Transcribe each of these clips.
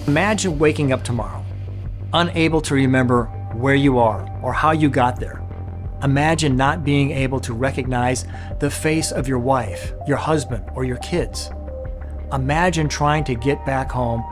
Imagine waking up tomorrow, unable to remember where you are or how you got there. Imagine not being able to recognize the face of your wife, your husband, or your kids. Imagine trying to get back home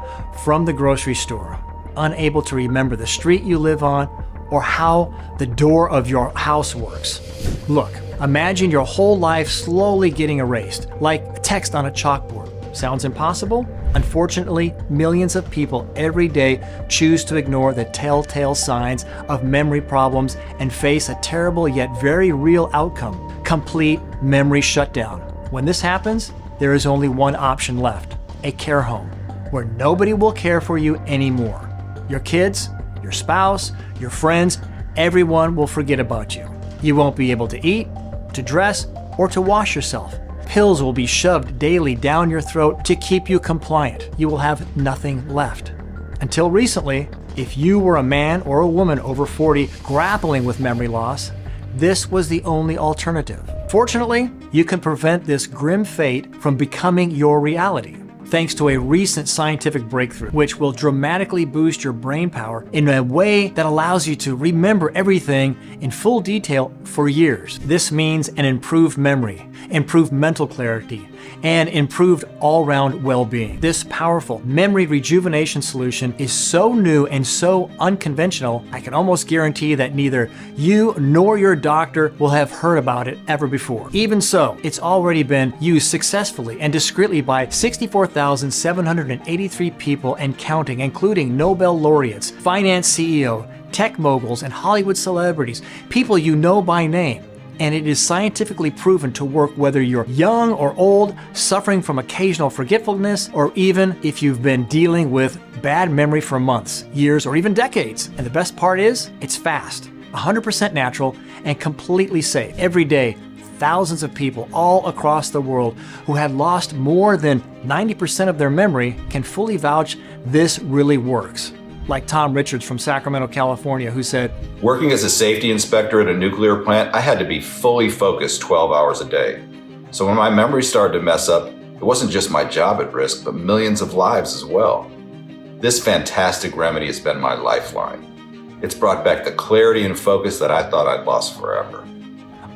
from the grocery store, unable to remember the street you live on or how the door of your house works. Look, imagine your whole life slowly getting erased, like text on a chalkboard. Sounds impossible? Unfortunately, millions of people every day choose to ignore the telltale signs of memory problems and face a terrible yet very real outcome: complete memory shutdown. When this happens, there is only one option left: a care home, where nobody will care for you anymore. Your kids, your spouse, your friends, everyone will forget about you. You won't be able to eat, to dress, or to wash yourself. Pills will be shoved daily down your throat to keep you compliant. You will have nothing left. Until recently, if you were a man or a woman over 40 grappling with memory loss, this was the only alternative. Fortunately, you can prevent this grim fate from becoming your reality, thanks to a recent scientific breakthrough, which will dramatically boost your brain power in a way that allows you to remember everything in full detail for years. This means an improved memory, improved mental clarity, and improved all-round well-being. This powerful memory rejuvenation solution is so new and so unconventional, I can almost guarantee that neither you nor your doctor will have heard about it ever before. Even so, it's already been used successfully and discreetly by 64,783 people and counting, including Nobel laureates, finance CEO, tech moguls, and Hollywood celebrities, people you know by name. And it is scientifically proven to work whether you're young or old, suffering from occasional forgetfulness, or even if you've been dealing with bad memory for months, years, or even decades. And the best part is, it's fast, 100% natural, and completely safe. Every day, thousands of people all across the world who had lost more than 90% of their memory can fully vouch this really works. Like Tom Richards from Sacramento, California, who said, "Working as a safety inspector at a nuclear plant, I had to be fully focused 12 hours a day. So when my memory started to mess up, it wasn't just my job at risk, but millions of lives as well. This fantastic remedy has been my lifeline. It's brought back the clarity and focus that I thought I'd lost forever."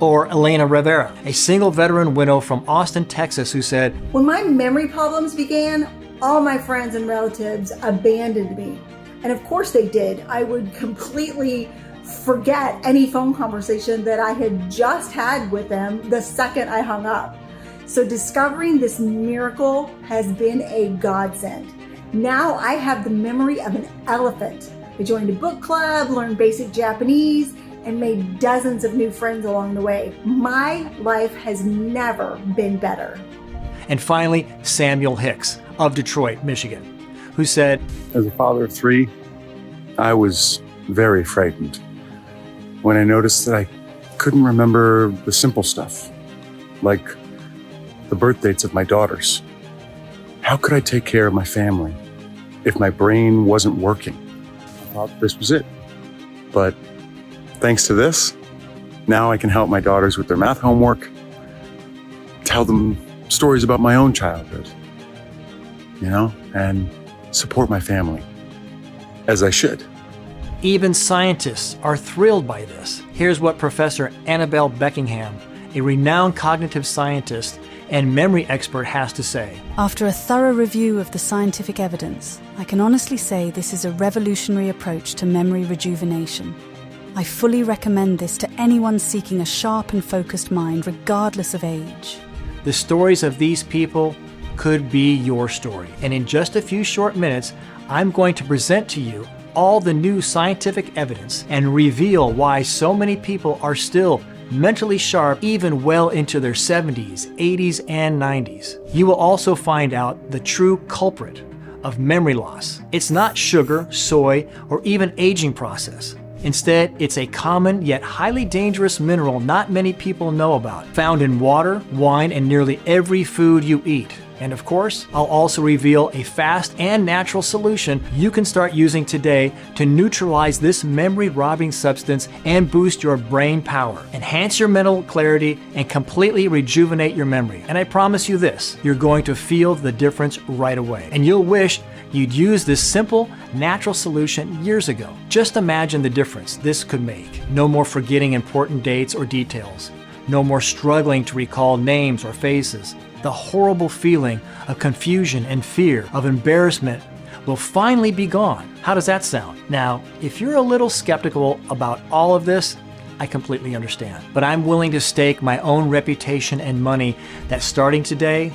Or Elena Rivera, a single veteran widow from Austin, Texas, who said, "When my memory problems began, all my friends and relatives abandoned me. And of course they did. I would completely forget any phone conversation that I had just had with them the second I hung up. So discovering this miracle has been a godsend. Now I have the memory of an elephant. I joined a book club, learned basic Japanese, and made dozens of new friends along the way. My life has never been better." And finally, Samuel Hicks of Detroit, Michigan, who said, "As a father of 3, I was very frightened when I noticed that I couldn't remember the simple stuff, like the birth dates of my daughters. How could I take care of my family if my brain wasn't working? I thought this was it. But thanks to this, now I can help my daughters with their math homework, tell them stories about my own childhood, and support my family, as I should." Even scientists are thrilled by this. Here's what Professor Annabelle Beckingham, a renowned cognitive scientist and memory expert, has to say. "After a thorough review of the scientific evidence, I can honestly say this is a revolutionary approach to memory rejuvenation. I fully recommend this to anyone seeking a sharp and focused mind, regardless of age." The stories of these people could be your story. And in just a few short minutes, I'm going to present to you all the new scientific evidence and reveal why so many people are still mentally sharp even well into their 70s, 80s, and 90s. You will also find out the true culprit of memory loss. It's not sugar, soy, or even aging process. Instead, it's a common yet highly dangerous mineral not many people know about, found in water, wine, and nearly every food you eat. And of course, I'll also reveal a fast and natural solution you can start using today to neutralize this memory-robbing substance and boost your brain power, enhance your mental clarity, and completely rejuvenate your memory. And I promise you this, you're going to feel the difference right away. And you'll wish you'd used this simple, natural solution years ago. Just imagine the difference this could make. No more forgetting important dates or details. No more struggling to recall names or faces. The horrible feeling of confusion and fear, of embarrassment, will finally be gone. How does that sound? Now, if you're a little skeptical about all of this, I completely understand. But I'm willing to stake my own reputation and money that starting today,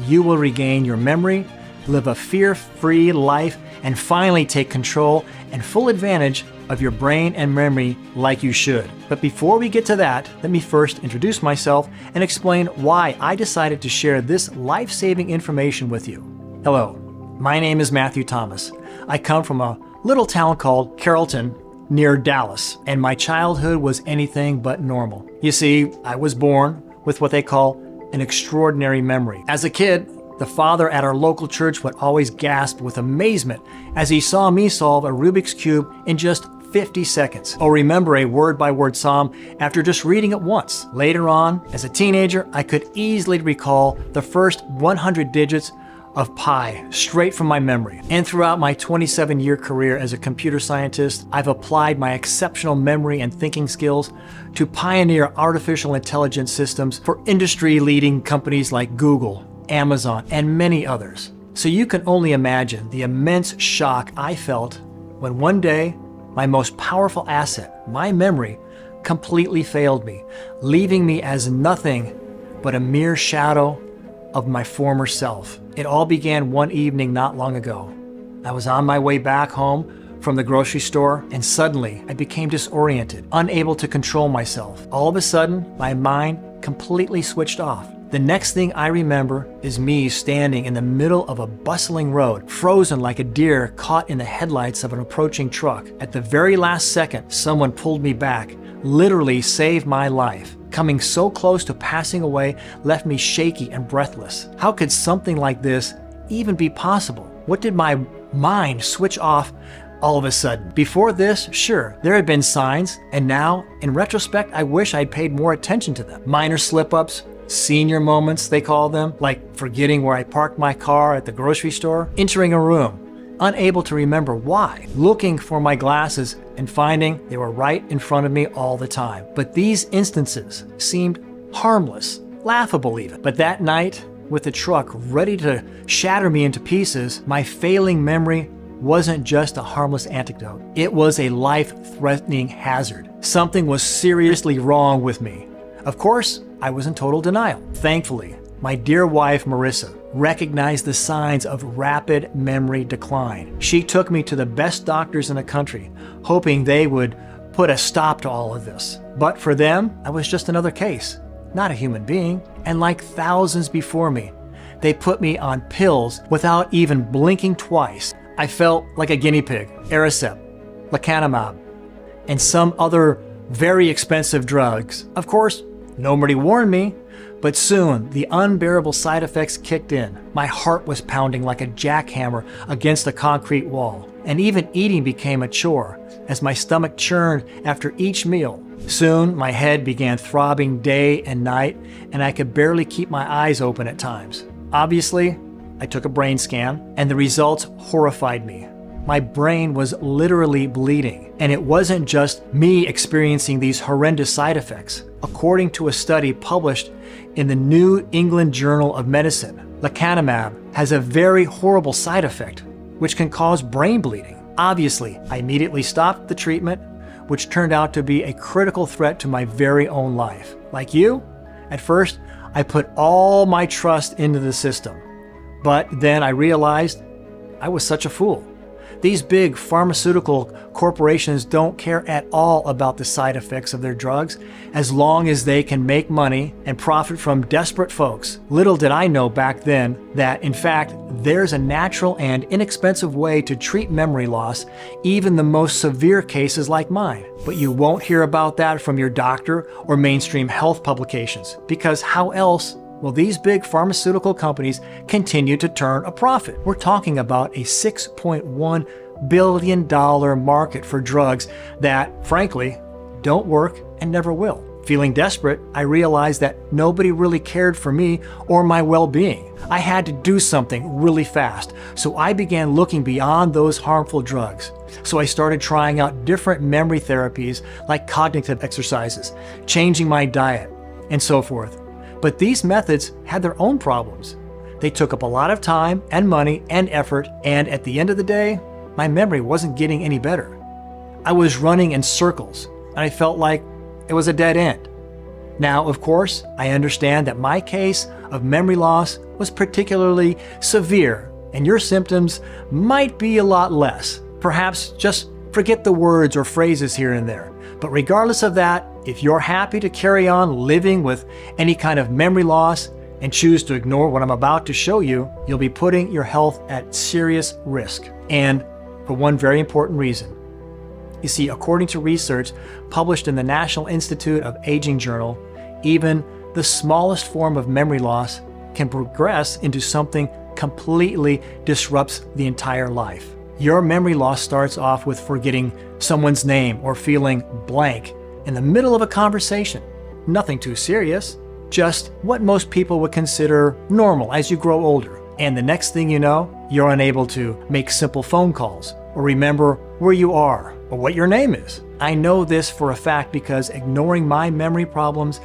you will regain your memory, live a fear-free life, and finally take control and full advantage of your brain and memory like you should. But before we get to that, let me first introduce myself and explain why I decided to share this life-saving information with you. Hello, my name is Matthew Thomas. I come from a little town called Carrollton near Dallas, and my childhood was anything but normal. You see, I was born with what they call an extraordinary memory. As a kid, the father at our local church would always gasp with amazement as he saw me solve a Rubik's Cube in just 50 seconds, or remember a word-by-word psalm after just reading it once. Later on, as a teenager, I could easily recall the first 100 digits of pi straight from my memory. And throughout my 27-year career as a computer scientist, I've applied my exceptional memory and thinking skills to pioneer artificial intelligence systems for industry-leading companies like Google, Amazon, and many others. So you can only imagine the immense shock I felt when one day my most powerful asset, my memory, completely failed me, leaving me as nothing but a mere shadow of my former self. It all began one evening not long ago. I was on my way back home from the grocery store, and suddenly I became disoriented, unable to control myself. All of a sudden, my mind completely switched off. The next thing I remember is me standing in the middle of a bustling road, frozen like a deer caught in the headlights of an approaching truck. At the very last second, someone pulled me back, literally saved my life. Coming so close to passing away left me shaky and breathless. How could something like this even be possible? What did my mind switch off all of a sudden? Before this, sure, there had been signs, and now, in retrospect, I wish I'd paid more attention to them. Minor slip-ups, senior moments, they call them, like forgetting where I parked my car at the grocery store, entering a room, unable to remember why, looking for my glasses and finding they were right in front of me all the time. But these instances seemed harmless, laughable even. But that night, with the truck ready to shatter me into pieces, my failing memory wasn't just a harmless anecdote. It was a life-threatening hazard. Something was seriously wrong with me. Of course, I was in total denial. Thankfully, my dear wife, Marissa, recognized the signs of rapid memory decline. She took me to the best doctors in the country, hoping they would put a stop to all of this. But for them, I was just another case, not a human being. And like thousands before me, they put me on pills without even blinking twice. I felt like a guinea pig, Aricept, lecanemab, and some other very expensive drugs. Of course, nobody warned me, but soon the unbearable side effects kicked in. My heart was pounding like a jackhammer against a concrete wall, and even eating became a chore as my stomach churned after each meal. Soon my head began throbbing day and night, and I could barely keep my eyes open at times. Obviously, I took a brain scan, and the results horrified me. My brain was literally bleeding, and it wasn't just me experiencing these horrendous side effects. According to a study published in the New England Journal of Medicine, lecanemab has a very horrible side effect, which can cause brain bleeding. Obviously, I immediately stopped the treatment, which turned out to be a critical threat to my very own life. Like you, at first, I put all my trust into the system. But then I realized I was such a fool. These big pharmaceutical corporations don't care at all about the side effects of their drugs as long as they can make money and profit from desperate folks. Little did I know back then that, in fact, there's a natural and inexpensive way to treat memory loss, even the most severe cases like mine. But you won't hear about that from your doctor or mainstream health publications, because how else Well, these big pharmaceutical companies continue to turn a profit. We're talking about a $6.1 billion market for drugs that, frankly, don't work and never will. Feeling desperate, I realized that nobody really cared for me or my well-being. I had to do something really fast, so I began looking beyond those harmful drugs. So I started trying out different memory therapies like cognitive exercises, changing my diet, and so forth. But these methods had their own problems. They took up a lot of time and money and effort, and at the end of the day, my memory wasn't getting any better. I was running in circles, and I felt like it was a dead end. Now, of course, I understand that my case of memory loss was particularly severe, and your symptoms might be a lot less. Perhaps just forget the words or phrases here and there. But regardless of that, if you're happy to carry on living with any kind of memory loss and choose to ignore what I'm about to show you, you'll be putting your health at serious risk. And for one very important reason. You see, according to research published in the National Institute of Aging Journal, even the smallest form of memory loss can progress into something completely disrupts the entire life. Your memory loss starts off with forgetting someone's name or feeling blank in the middle of a conversation. Nothing too serious, just what most people would consider normal as you grow older. And the next thing you know, you're unable to make simple phone calls or remember where you are or what your name is. I know this for a fact because ignoring my memory problems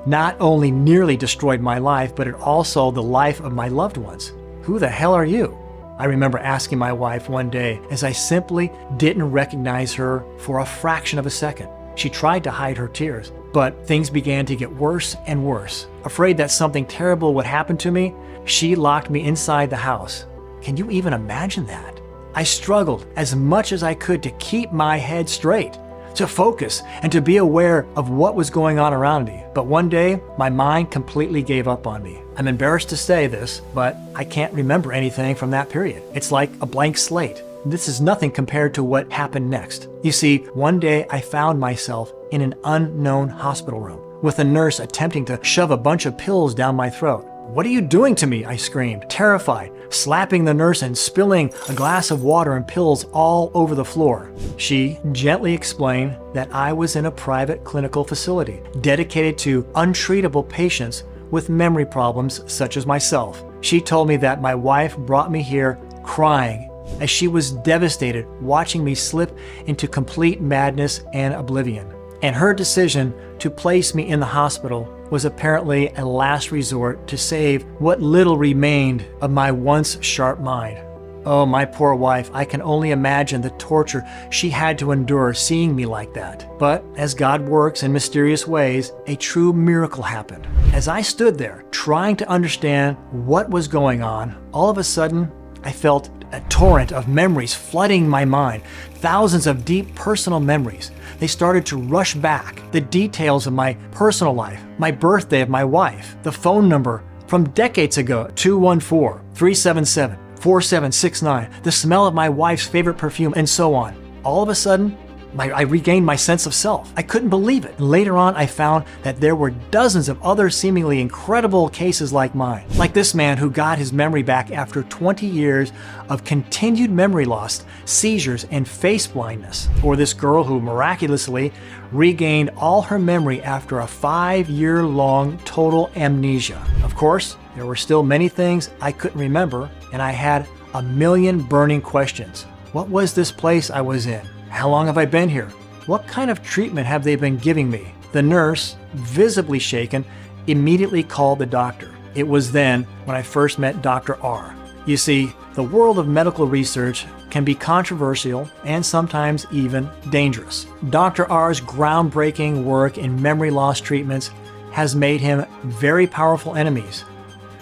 not only nearly destroyed my life, but it also the life of my loved ones. Who the hell are you? I remember asking my wife one day as I simply didn't recognize her for a fraction of a second. She tried to hide her tears, but things began to get worse and worse. Afraid that something terrible would happen to me, she locked me inside the house. Can you even imagine that? I struggled as much as I could to keep my head straight, to focus, and to be aware of what was going on around me. But one day, my mind completely gave up on me. I'm embarrassed to say this, but I can't remember anything from that period. It's like a blank slate. This is nothing compared to what happened next. You see, one day I found myself in an unknown hospital room with a nurse attempting to shove a bunch of pills down my throat. "What are you doing to me?" I screamed, terrified, slapping the nurse and spilling a glass of water and pills all over the floor. She gently explained that I was in a private clinical facility dedicated to untreatable patients with memory problems such as myself. She told me that my wife brought me here crying as she was devastated watching me slip into complete madness and oblivion. And her decision to place me in the hospital was apparently a last resort to save what little remained of my once sharp mind. Oh, my poor wife, I can only imagine the torture she had to endure seeing me like that. But as God works in mysterious ways, a true miracle happened. As I stood there trying to understand what was going on, all of a sudden, I felt a torrent of memories flooding my mind, thousands of deep personal memories. They started to rush back, the details of my personal life, my birthday of my wife, the phone number from decades ago, 214-377-4769, the smell of my wife's favorite perfume, and so on. All of a sudden, I regained my sense of self. I couldn't believe it. Later on, I found that there were dozens of other seemingly incredible cases like mine. Like this man who got his memory back after 20 years of continued memory loss, seizures, and face blindness. Or this girl who miraculously regained all her memory after a 5-year-long total amnesia. Of course, there were still many things I couldn't remember, and I had a million burning questions. What was this place I was in? How long have I been here? What kind of treatment have they been giving me? The nurse, visibly shaken, immediately called the doctor. It was then when I first met Dr. R. You see, the world of medical research can be controversial and sometimes even dangerous. Dr. R's groundbreaking work in memory loss treatments has made him very powerful enemies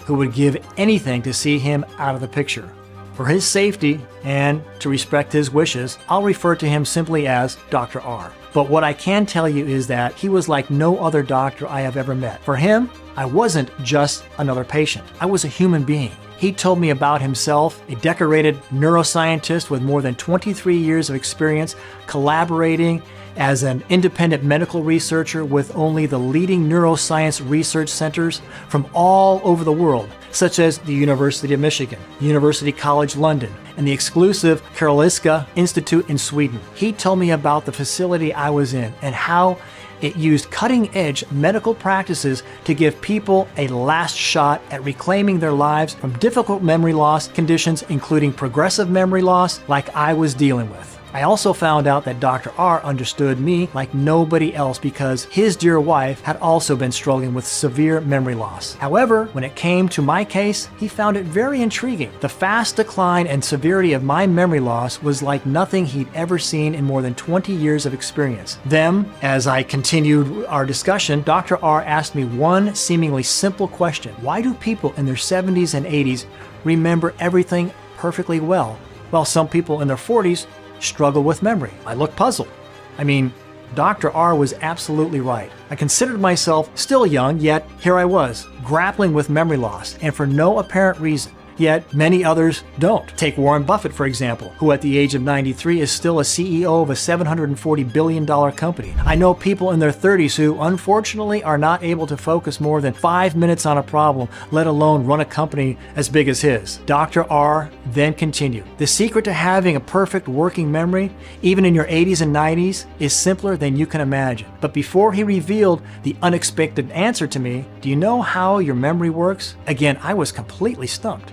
who would give anything to see him out of the picture. For his safety and to respect his wishes, I'll refer to him simply as Dr. R. But what I can tell you is that he was like no other doctor I have ever met. For him, I wasn't just another patient. I was a human being. He told me about himself, a decorated neuroscientist with more than 23 years of experience collaborating As an independent medical researcher with only the leading neuroscience research centers from all over the world, such as the University of Michigan, University College London, and the exclusive Karolinska Institute in Sweden, he told me about the facility I was in and how it used cutting-edge medical practices to give people a last shot at reclaiming their lives from difficult memory loss conditions, including progressive memory loss like I was dealing with. I also found out that Dr. R understood me like nobody else because his dear wife had also been struggling with severe memory loss. However, when it came to my case, he found it very intriguing. The fast decline and severity of my memory loss was like nothing he'd ever seen in more than 20 years of experience. Then, as I continued our discussion, Dr. R asked me one seemingly simple question. Why do people in their 70s and 80s remember everything perfectly well, while some people in their 40s struggle with memory? I looked puzzled. I mean, Dr. R was absolutely right. I considered myself still young, yet here I was, grappling with memory loss, and for no apparent reason. Yet many others don't. Take Warren Buffett, for example, who at the age of 93 is still a CEO of a $740 billion company. I know people in their 30s who, unfortunately, are not able to focus more than 5 minutes on a problem, let alone run a company as big as his. Dr. R then continued, the secret to having a perfect working memory, even in your 80s and 90s, is simpler than you can imagine. But before he revealed the unexpected answer to me, do you know how your memory works? Again, I was completely stumped.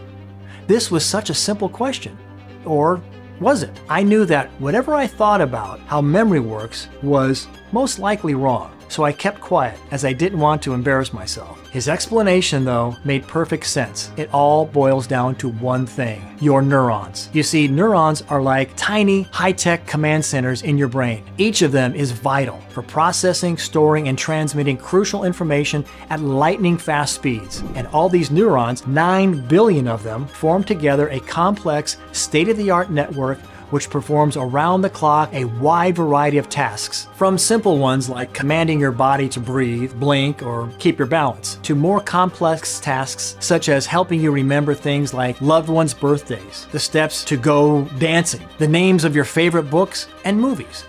This was such a simple question. Or was it? I knew that whatever I thought about how memory works was most likely wrong, so I kept quiet as I didn't want to embarrass myself. His explanation, though, made perfect sense. It all boils down to one thing: your neurons. You see, neurons are like tiny, high-tech command centers in your brain. Each of them is vital for processing, storing, and transmitting crucial information at lightning-fast speeds. And all these neurons, 9 billion of them, form together a complex, state-of-the-art network which performs around the clock a wide variety of tasks, from simple ones like commanding your body to breathe, blink, or keep your balance, to more complex tasks such as helping you remember things like loved ones' birthdays, the steps to go dancing, the names of your favorite books and movies.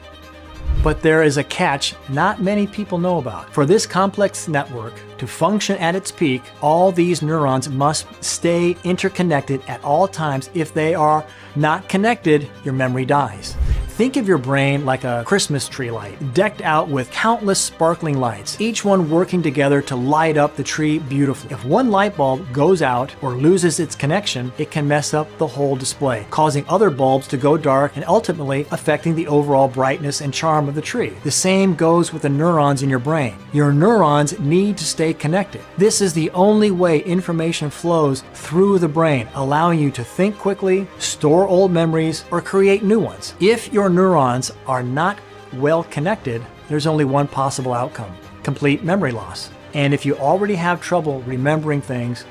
But there is a catch not many people know about. For this complex network to function at its peak, all these neurons must stay interconnected at all times. If they are not connected, your memory dies. Think of your brain like a Christmas tree light, decked out with countless sparkling lights, each one working together to light up the tree beautifully. If one light bulb goes out or loses its connection, it can mess up the whole display, causing other bulbs to go dark and ultimately affecting the overall brightness and charm of the tree. The same goes with the neurons in your brain. Your neurons need to stay connected. This is the only way information flows through the brain, allowing you to think quickly, store old memories, or create new ones. If your neurons are not well connected, there's only one possible outcome: complete memory loss. And if you already have trouble remembering things,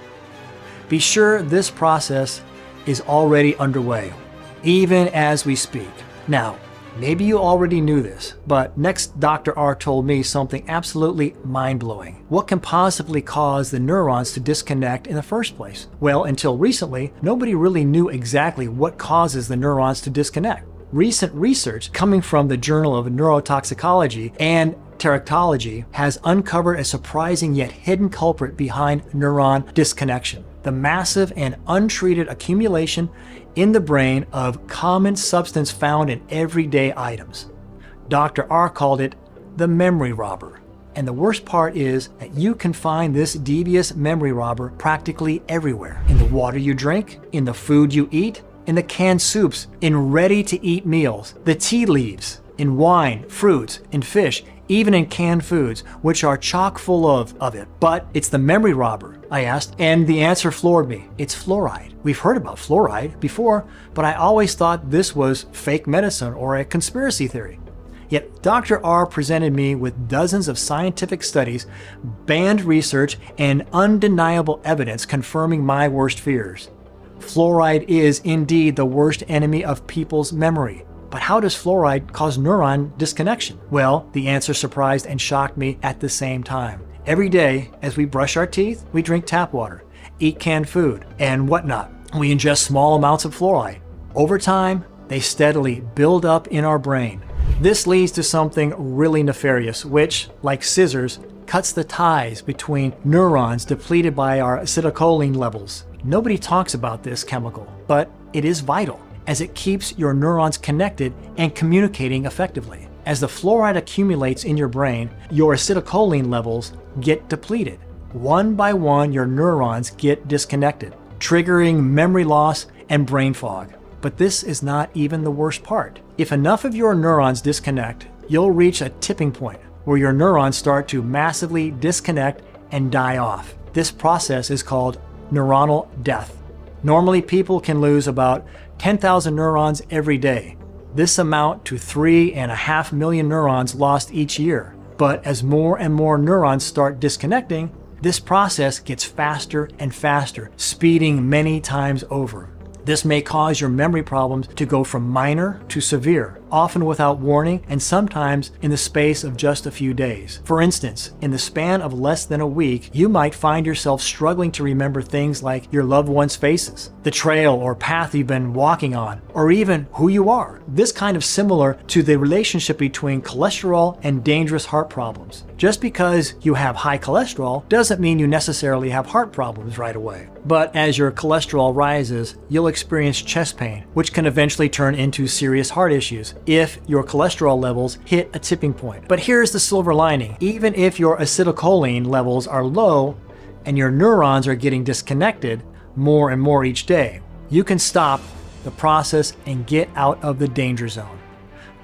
be sure this process is already underway, even as we speak. Now, maybe you already knew this, but next Dr. R told me something absolutely mind-blowing. What can possibly cause the neurons to disconnect in the first place? Well, until recently, nobody really knew exactly what causes the neurons to disconnect. Recent research coming from the Journal of Neurotoxicology and Teratology has uncovered a surprising yet hidden culprit behind neuron disconnection: the massive and untreated accumulation in the brain of common substance found in everyday items. Dr. R called it the memory robber. And the worst part is that you can find this devious memory robber practically everywhere: in the water you drink, in the food you eat, in the canned soups, in ready-to-eat meals, the tea leaves, in wine, fruits, in fish, even in canned foods, which are chock full of it. But it's the memory robber, I asked, and the answer floored me. It's fluoride. We've heard about fluoride before, but I always thought this was fake medicine or a conspiracy theory. Yet Dr. R presented me with dozens of scientific studies, banned research, and undeniable evidence confirming my worst fears. Fluoride is indeed the worst enemy of people's memory. But how does fluoride cause neuron disconnection? Well, the answer surprised and shocked me at the same time. Every day, as we brush our teeth, we drink tap water, eat canned food, and whatnot. We ingest small amounts of fluoride. Over time, they steadily build up in our brain. This leads to something really nefarious, which, like scissors, cuts the ties between neurons depleted by our acetylcholine levels. Nobody talks about this chemical, but it is vital, as it keeps your neurons connected and communicating effectively. As the fluoride accumulates in your brain, your acetylcholine levels get depleted. One by one, your neurons get disconnected, triggering memory loss and brain fog. But this is not even the worst part. If enough of your neurons disconnect, you'll reach a tipping point where your neurons start to massively disconnect and die off. This process is called neuronal death. Normally, people can lose about 10,000 neurons every day. This amount to 3.5 million neurons lost each year. But as more and more neurons start disconnecting, this process gets faster and faster, speeding many times over. This may cause your memory problems to go from minor to severe, often without warning and sometimes in the space of just a few days. For instance, in the span of less than a week, you might find yourself struggling to remember things like your loved ones' faces, the trail or path you've been walking on, or even who you are. This kind of similar to the relationship between cholesterol and dangerous heart problems. Just because you have high cholesterol doesn't mean you necessarily have heart problems right away. But as your cholesterol rises, you'll experience chest pain, which can eventually turn into serious heart issues if your cholesterol levels hit a tipping point. But here's the silver lining. Even if your acetylcholine levels are low and your neurons are getting disconnected more and more each day, you can stop the process and get out of the danger zone.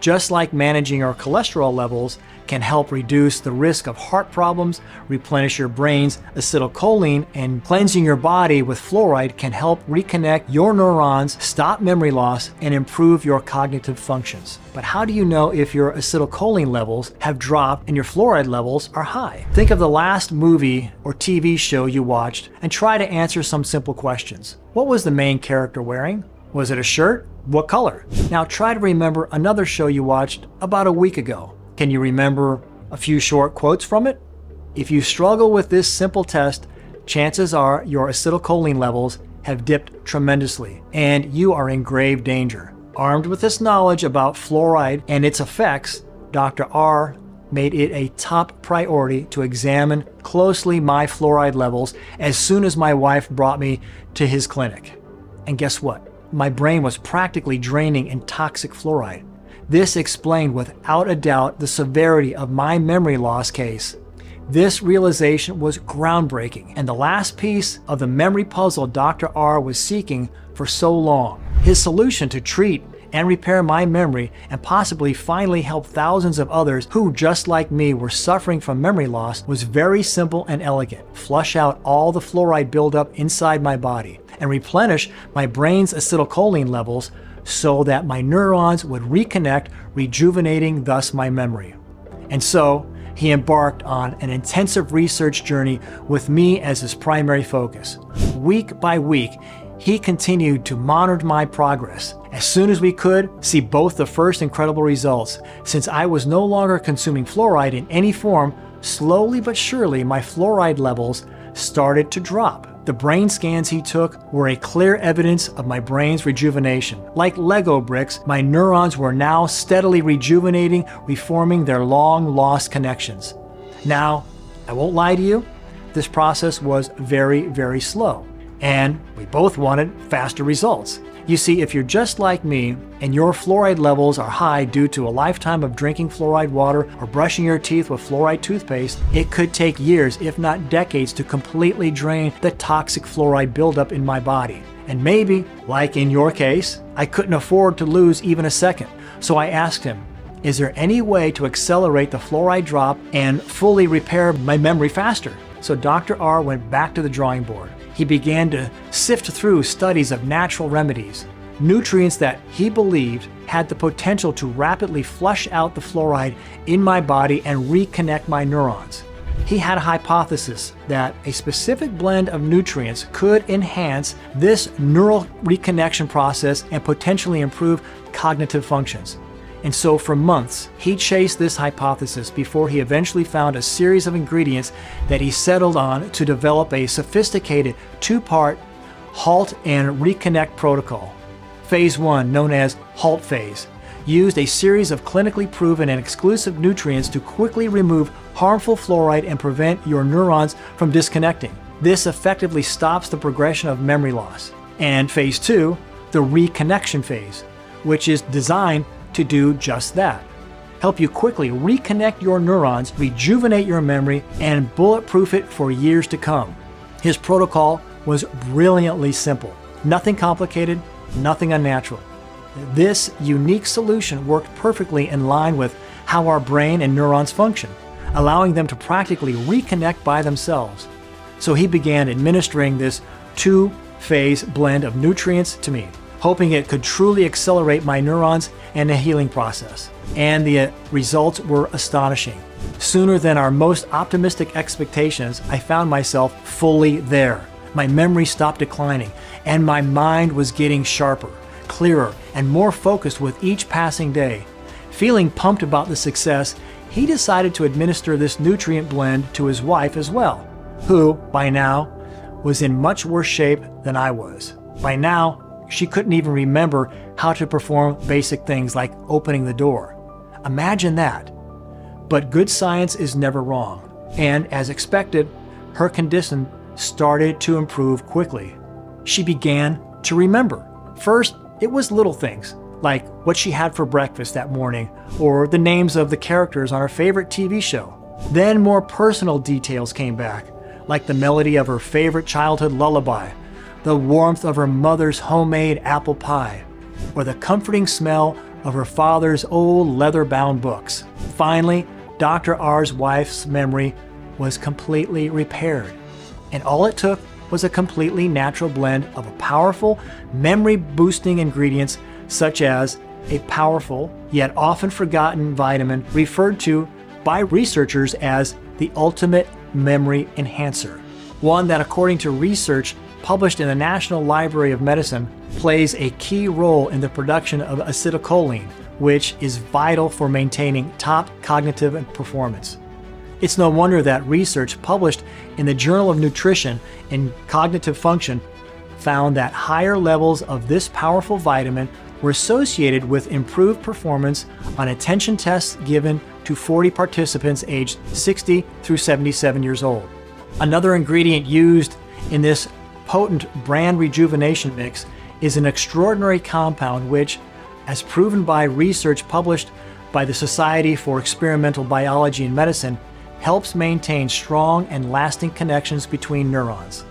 Just like managing your cholesterol levels can help reduce the risk of heart problems, replenish your brain's acetylcholine, and cleansing your body with fluoride can help reconnect your neurons, stop memory loss, and improve your cognitive functions. But how do you know if your acetylcholine levels have dropped and your fluoride levels are high? Think of the last movie or TV show you watched and try to answer some simple questions. What was the main character wearing? Was it a shirt? What color? Now try to remember another show you watched about a week ago. Can you remember a few short quotes from it? If you struggle with this simple test, chances are your acetylcholine levels have dipped tremendously and you are in grave danger. Armed with this knowledge about fluoride and its effects, Dr. R made it a top priority to examine closely my fluoride levels as soon as my wife brought me to his clinic. And guess what? My brain was practically draining in toxic fluoride. This explained without a doubt the severity of my memory loss case. This realization was groundbreaking and the last piece of the memory puzzle Dr. R was seeking for so long. His solution to treat and repair my memory and possibly finally help thousands of others who, just like me, were suffering from memory loss was very simple and elegant. Flush out all the fluoride buildup inside my body and replenish my brain's acetylcholine levels so that my neurons would reconnect, rejuvenating thus my memory. And so, he embarked on an intensive research journey with me as his primary focus. Week by week, he continued to monitor my progress. As soon as we could, see both the first incredible results. Since I was no longer consuming fluoride in any form, slowly but surely my fluoride levels started to drop. The brain scans he took were a clear evidence of my brain's rejuvenation. Like Lego bricks, my neurons were now steadily rejuvenating, reforming their long-lost connections. Now, I won't lie to you, this process was very, very slow. And we both wanted faster results. You see, if you're just like me and your fluoride levels are high due to a lifetime of drinking fluoride water or brushing your teeth with fluoride toothpaste, it could take years, if not decades, to completely drain the toxic fluoride buildup in my body. And maybe, like in your case, I couldn't afford to lose even a second. So I asked him, is there any way to accelerate the fluoride drop and fully repair my memory faster? So Dr. R went back to the drawing board. He began to sift through studies of natural remedies, nutrients that he believed had the potential to rapidly flush out the fluoride in my body and reconnect my neurons. He had a hypothesis that a specific blend of nutrients could enhance this neural reconnection process and potentially improve cognitive functions. And so for months, he chased this hypothesis before he eventually found a series of ingredients that he settled on to develop a sophisticated two-part halt and reconnect protocol. Phase 1, known as halt phase, used a series of clinically proven and exclusive nutrients to quickly remove harmful fluoride and prevent your neurons from disconnecting. This effectively stops the progression of memory loss. And phase 2, the reconnection phase, which is designed to do just that. Help you quickly reconnect your neurons, rejuvenate your memory, and bulletproof it for years to come. His protocol was brilliantly simple. Nothing complicated, nothing unnatural. This unique solution worked perfectly in line with how our brain and neurons function, allowing them to practically reconnect by themselves. So he began administering this 2-phase blend of nutrients to me, hoping it could truly accelerate my neurons and the healing process. And the results were astonishing. Sooner than our most optimistic expectations, I found myself fully there. My memory stopped declining, and my mind was getting sharper, clearer, and more focused with each passing day. Feeling pumped about the success, he decided to administer this nutrient blend to his wife as well, who, by now, was in much worse shape than I was. By now, she couldn't even remember how to perform basic things like opening the door. Imagine that. But good science is never wrong, and as expected, her condition started to improve quickly. She began to remember. First, it was little things, like what she had for breakfast that morning, or the names of the characters on her favorite TV show. Then more personal details came back, like the melody of her favorite childhood lullaby, the warmth of her mother's homemade apple pie, or the comforting smell of her father's old leather-bound books. Finally, Dr. R's wife's memory was completely repaired, and all it took was a completely natural blend of a powerful, memory-boosting ingredients such as a powerful, yet often forgotten vitamin referred to by researchers as the ultimate memory enhancer. One that, according to research published in the National Library of Medicine, plays a key role in the production of acetylcholine, which is vital for maintaining top cognitive performance. It's no wonder that research published in the Journal of Nutrition and Cognitive Function found that higher levels of this powerful vitamin were associated with improved performance on attention tests given to 40 participants aged 60 through 77 years old. Another ingredient used in this potent brand rejuvenation mix is an extraordinary compound which, as proven by research published by the Society for Experimental Biology and Medicine, helps maintain strong and lasting connections between neurons.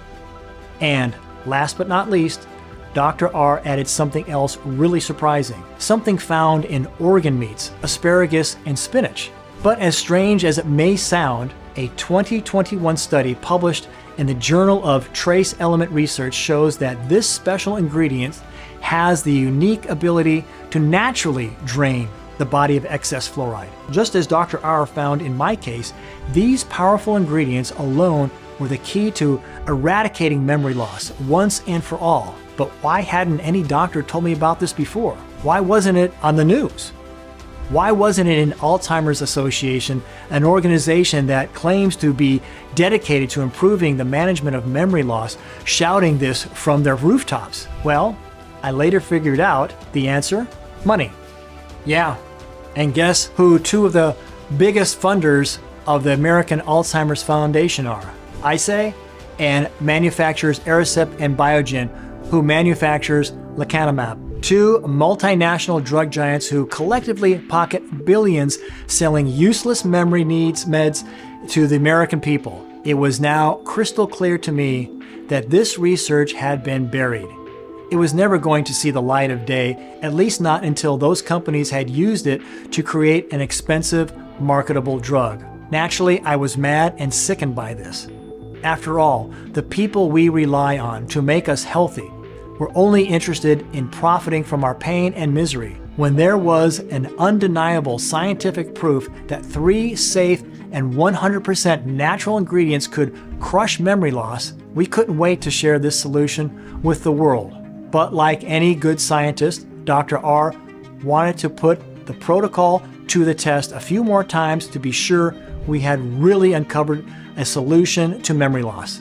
And last but not least, Dr. R added something else really surprising, something found in organ meats, asparagus, and spinach. But as strange as it may sound, a 2021 study published in the Journal of Trace Element Research shows that this special ingredient has the unique ability to naturally drain the body of excess fluoride. Just as Dr. R found in my case, these powerful ingredients alone were the key to eradicating memory loss once and for all. But why hadn't any doctor told me about this before? Why wasn't it on the news? Why wasn't it in Alzheimer's Association, an organization that claims to be dedicated to improving the management of memory loss, shouting this from their rooftops? Well, I later figured out the answer: money. Yeah, and guess who two of the biggest funders of the American Alzheimer's Foundation are? I say, and manufacturers Aricept and Biogen, who manufactures lecanemab. Two multinational drug giants who collectively pocket billions selling useless memory needs meds to the American people. It was now crystal clear to me that this research had been buried. It was never going to see the light of day, at least not until those companies had used it to create an expensive, marketable drug. Naturally, I was mad and sickened by this. After all, the people we rely on to make us healthy were only interested in profiting from our pain and misery. When there was an undeniable scientific proof that 3 safe and 100% natural ingredients could crush memory loss, we couldn't wait to share this solution with the world. But like any good scientist, Dr. R wanted to put the protocol to the test a few more times to be sure we had really uncovered a solution to memory loss.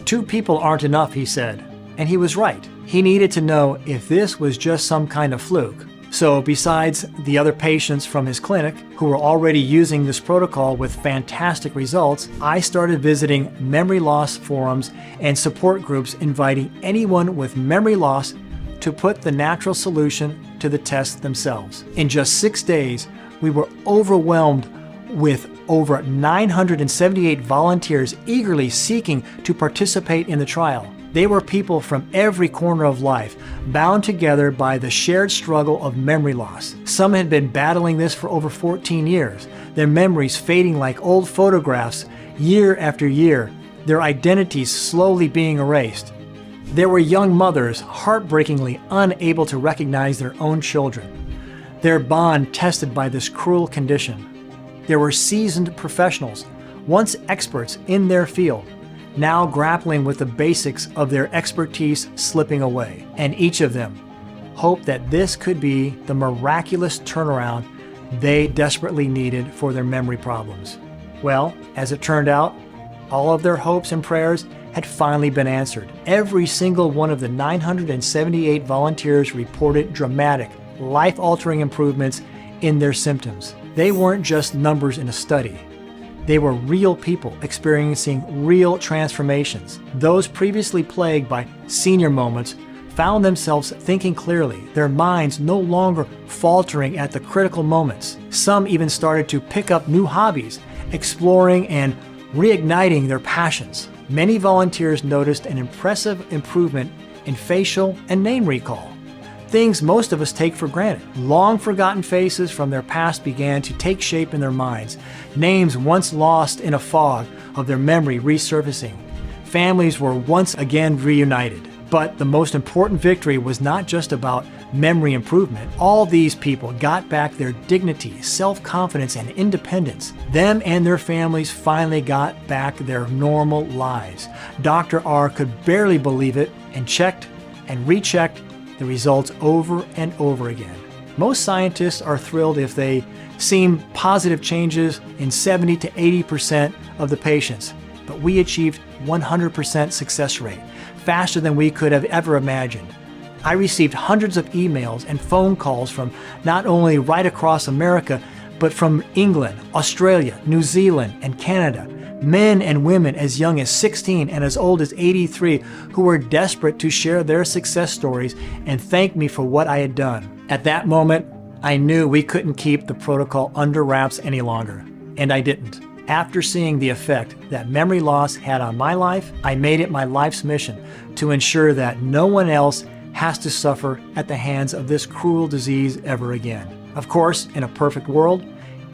2 people aren't enough, he said, and he was right. He needed to know if this was just some kind of fluke, So besides the other patients from his clinic who were already using this protocol with fantastic results, I started visiting memory loss forums and support groups inviting anyone with memory loss to put the natural solution to the test themselves. In just 6 days, we were overwhelmed with over 978 volunteers eagerly seeking to participate in the trial. They were people from every corner of life, bound together by the shared struggle of memory loss. Some had been battling this for over 14 years, their memories fading like old photographs year after year, their identities slowly being erased. There were young mothers heartbreakingly unable to recognize their own children, their bond tested by this cruel condition. There were seasoned professionals, once experts in their field, now grappling with the basics of their expertise slipping away. And each of them hoped that this could be the miraculous turnaround they desperately needed for their memory problems. Well, as it turned out, all of their hopes and prayers had finally been answered. Every single one of the 978 volunteers reported dramatic, life-altering improvements in their symptoms. They weren't just numbers in a study. They were real people experiencing real transformations. Those previously plagued by senior moments found themselves thinking clearly, their minds no longer faltering at the critical moments. Some even started to pick up new hobbies, exploring and reigniting their passions. Many volunteers noticed an impressive improvement in facial and name recall, things most of us take for granted. Long forgotten faces from their past began to take shape in their minds, names once lost in a fog of their memory resurfacing. Families were once again reunited. But the most important victory was not just about memory improvement. All these people got back their dignity, self-confidence, and independence. Them and their families finally got back their normal lives. Dr. R could barely believe it and checked and rechecked the results over and over again. Most scientists are thrilled if they see positive changes in 70 to 80% of the patients, but we achieved 100% success rate, faster than we could have ever imagined. I received hundreds of emails and phone calls from not only right across America, but from England, Australia, New Zealand, and Canada. Men and women as young as 16 and as old as 83 who were desperate to share their success stories and thank me for what I had done. At that moment, I knew we couldn't keep the protocol under wraps any longer, and I didn't. After seeing the effect that memory loss had on my life, I made it my life's mission to ensure that no one else has to suffer at the hands of this cruel disease ever again. Of course, in a perfect world,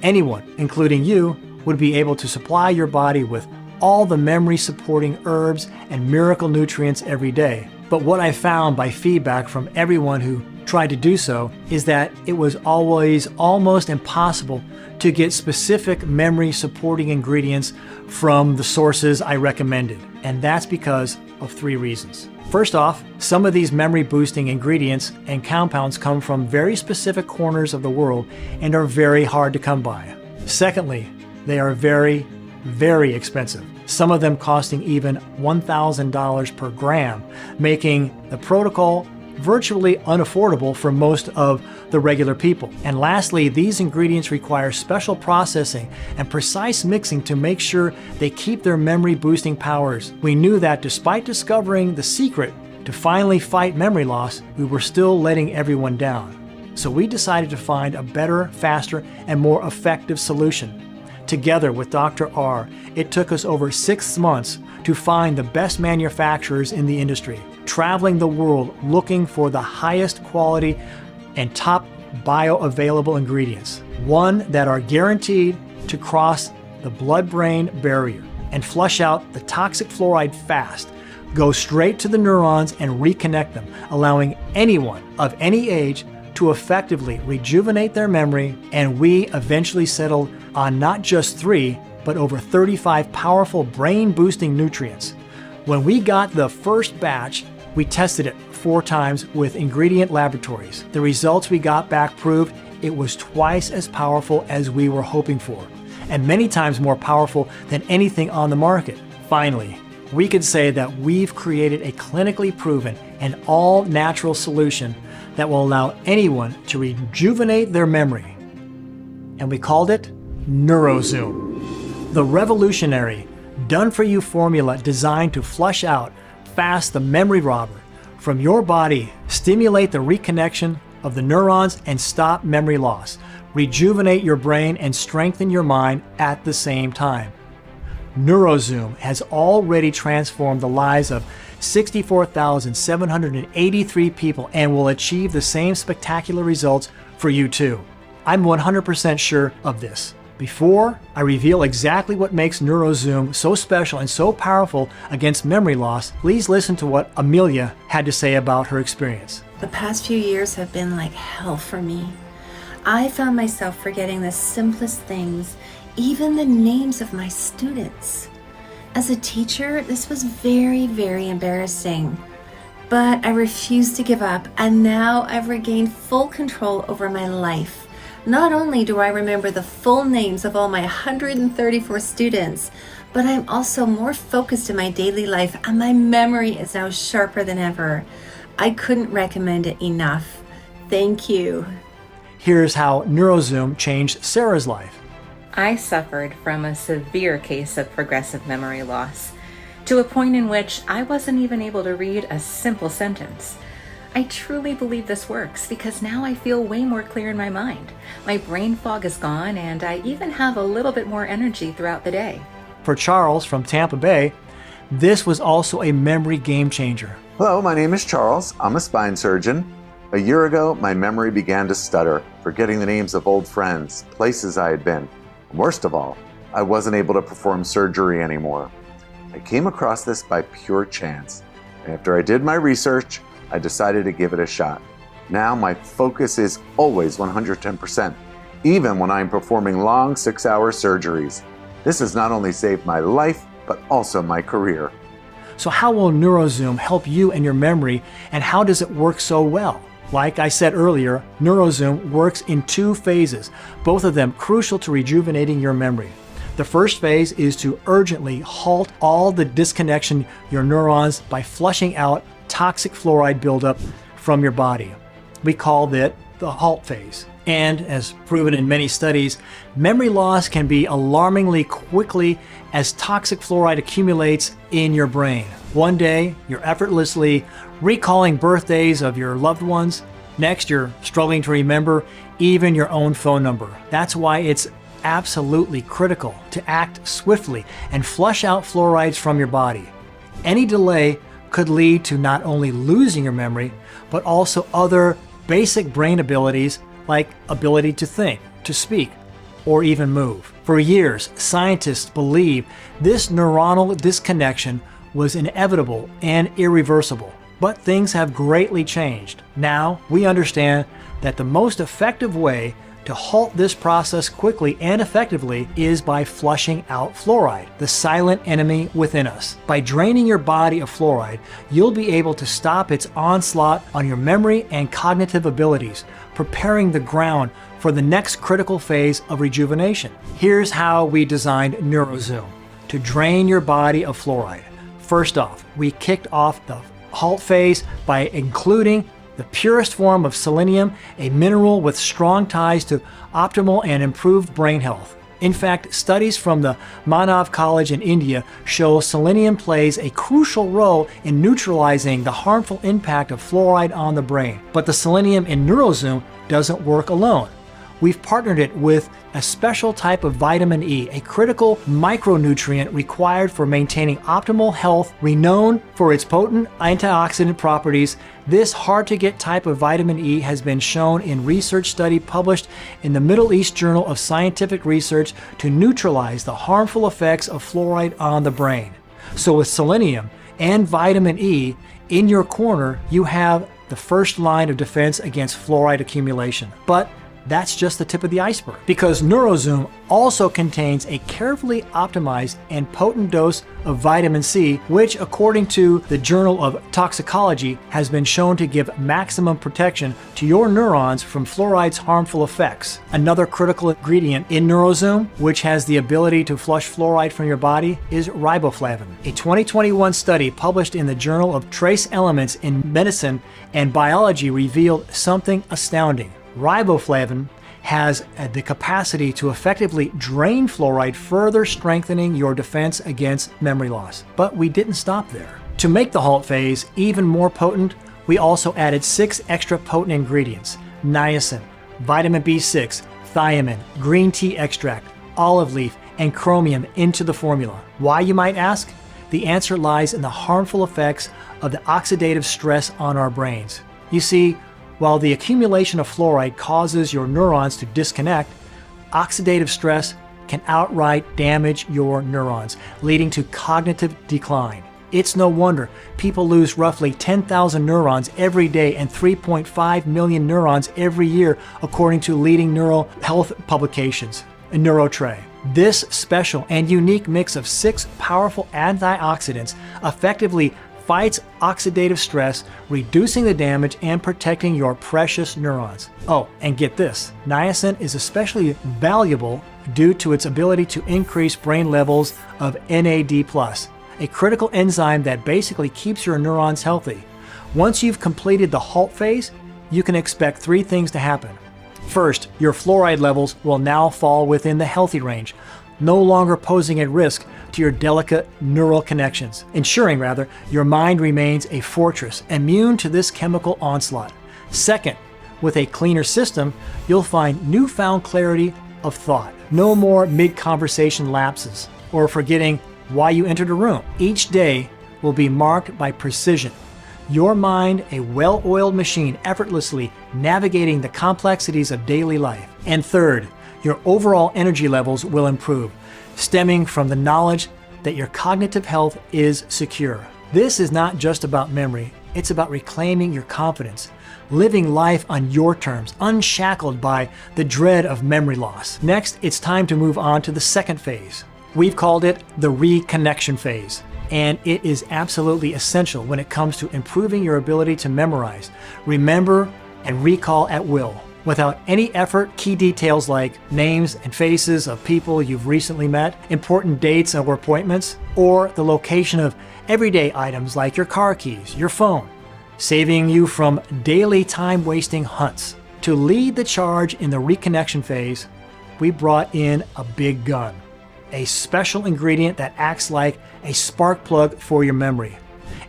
anyone, including you, would be able to supply your body with all the memory-supporting herbs and miracle nutrients every day. But what I found by feedback from everyone who tried to do so is that it was always almost impossible to get specific memory-supporting ingredients from the sources I recommended. And that's because of 3 reasons. First off, some of these memory-boosting ingredients and compounds come from very specific corners of the world and are very hard to come by. Secondly, they are very, very expensive, some of them costing even $1,000 per gram, making the protocol virtually unaffordable for most of the regular people. And lastly, these ingredients require special processing and precise mixing to make sure they keep their memory-boosting powers. We knew that despite discovering the secret to finally fight memory loss, we were still letting everyone down. So we decided to find a better, faster, and more effective solution. Together with Dr. R, it took us over 6 months to find the best manufacturers in the industry, traveling the world looking for the highest quality and top bioavailable ingredients, one that are guaranteed to cross the blood-brain barrier and flush out the toxic fluoride fast, go straight to the neurons and reconnect them, allowing anyone of any age to effectively rejuvenate their memory. And we eventually settled on not just 3, but over 35 powerful brain-boosting nutrients. When we got the first batch, we tested it 4 times with ingredient laboratories. The results we got back proved it was twice as powerful as we were hoping for, and many times more powerful than anything on the market. Finally, we could say that we've created a clinically proven and all-natural solution that will allow anyone to rejuvenate their memory. And we called it Neurozoom, the revolutionary, done-for-you formula designed to flush out fast the memory robber from your body, stimulate the reconnection of the neurons and stop memory loss, rejuvenate your brain and strengthen your mind at the same time. Neurozoom has already transformed the lives of 64,783 people and will achieve the same spectacular results for you too. I'm 100% sure of this. Before I reveal exactly what makes Neurozoom so special and so powerful against memory loss, please listen to what Amelia had to say about her experience. The past few years have been like hell for me. I found myself forgetting the simplest things, even the names of my students. As a teacher, this was very, very embarrassing. But I refused to give up, and now I've regained full control over my life. Not only do I remember the full names of all my 134 students, but I'm also more focused in my daily life, and my memory is now sharper than ever. I couldn't recommend it enough. Thank you. Here's how Neurozoom changed Sarah's life. I suffered from a severe case of progressive memory loss, to a point in which I wasn't even able to read a simple sentence. I truly believe this works because now I feel way more clear in my mind. My brain fog is gone, and I even have a little bit more energy throughout the day. For Charles from Tampa Bay, this was also a memory game changer. Hello, my name is Charles. I'm a spine surgeon. A year ago, my memory began to stutter, forgetting the names of old friends, places I had been. Worst of all, I wasn't able to perform surgery anymore. I came across this by pure chance. After I did my research, I decided to give it a shot. Now my focus is always 110%, even when I'm performing long 6-hour surgeries. This has not only saved my life, but also my career. So how will Neurozoom help you and your memory, and how does it work so well? Like I said earlier, Neurozoom works in 2 phases, both of them crucial to rejuvenating your memory. The first phase is to urgently halt all the disconnection your neurons by flushing out toxic fluoride buildup from your body. We call it the halt phase. And as proven in many studies, memory loss can be alarmingly quickly as toxic fluoride accumulates in your brain. One day, you're effortlessly recalling birthdays of your loved ones. Next, you're struggling to remember even your own phone number. That's why it's absolutely critical to act swiftly and flush out fluorides from your body. Any delay could lead to not only losing your memory, but also other basic brain abilities like ability to think, to speak, or even move. For years, scientists believed this neuronal disconnection was inevitable and irreversible, but things have greatly changed. Now, we understand that the most effective way to halt this process quickly and effectively is by flushing out fluoride, the silent enemy within us. By draining your body of fluoride, you'll be able to stop its onslaught on your memory and cognitive abilities, preparing the ground for the next critical phase of rejuvenation. Here's how we designed Neurozoom to drain your body of fluoride. First off, we kicked off the halt phase by including the purest form of selenium, a mineral with strong ties to optimal and improved brain health. In fact, studies from the Manav College in India show selenium plays a crucial role in neutralizing the harmful impact of fluoride on the brain. But the selenium in Neurozoom doesn't work alone. We've partnered it with a special type of vitamin E, a critical micronutrient required for maintaining optimal health, renowned for its potent antioxidant properties. This hard-to-get type of vitamin E has been shown in research study published in the Middle East Journal of Scientific Research to neutralize the harmful effects of fluoride on the brain. So with selenium and vitamin E in your corner, you have the first line of defense against fluoride accumulation. But That's just the tip of the iceberg, because Neurozoom also contains a carefully optimized and potent dose of vitamin C, which, according to the Journal of Toxicology, has been shown to give maximum protection to your neurons from fluoride's harmful effects. Another critical ingredient in Neurozoom, which has the ability to flush fluoride from your body, is riboflavin. A 2021 study published in the Journal of Trace Elements in Medicine and Biology revealed something astounding. Riboflavin has the capacity to effectively drain fluoride, further strengthening your defense against memory loss. But we didn't stop there. To make the halt phase even more potent, we also added 6 extra potent ingredients: niacin, vitamin B6, thiamine, green tea extract, olive leaf, and chromium into the formula. Why, you might ask? The answer lies in the harmful effects of the oxidative stress on our brains. You see, while the accumulation of fluoride causes your neurons to disconnect, oxidative stress can outright damage your neurons, leading to cognitive decline. It's no wonder people lose roughly 10,000 neurons every day and 3.5 million neurons every year, according to leading neural health publications, NeuroTray. This special and unique mix of 6 powerful antioxidants effectively fights oxidative stress, reducing the damage and protecting your precious neurons. Oh, and get this, niacin is especially valuable due to its ability to increase brain levels of NAD+, a critical enzyme that basically keeps your neurons healthy. Once you've completed the halt phase, you can expect 3 things to happen. First, your fluoride levels will now fall within the healthy range, no longer posing a risk to your delicate neural connections, ensuring your mind remains a fortress, immune to this chemical onslaught. Second, with a cleaner system, you'll find newfound clarity of thought. No more mid-conversation lapses or forgetting why you entered a room. Each day will be marked by precision. Your mind, a well-oiled machine, effortlessly navigating the complexities of daily life. And third, your overall energy levels will improve, stemming from the knowledge that your cognitive health is secure. This is not just about memory, it's about reclaiming your confidence, living life on your terms, unshackled by the dread of memory loss. Next, it's time to move on to the second phase. We've called it the reconnection phase, and it is absolutely essential when it comes to improving your ability to memorize, remember, and recall at will. Without any effort, key details like names and faces of people you've recently met, important dates or appointments, or the location of everyday items like your car keys, your phone, saving you from daily time-wasting hunts. To lead the charge in the reconnection phase, we brought in a big gun, a special ingredient that acts like a spark plug for your memory.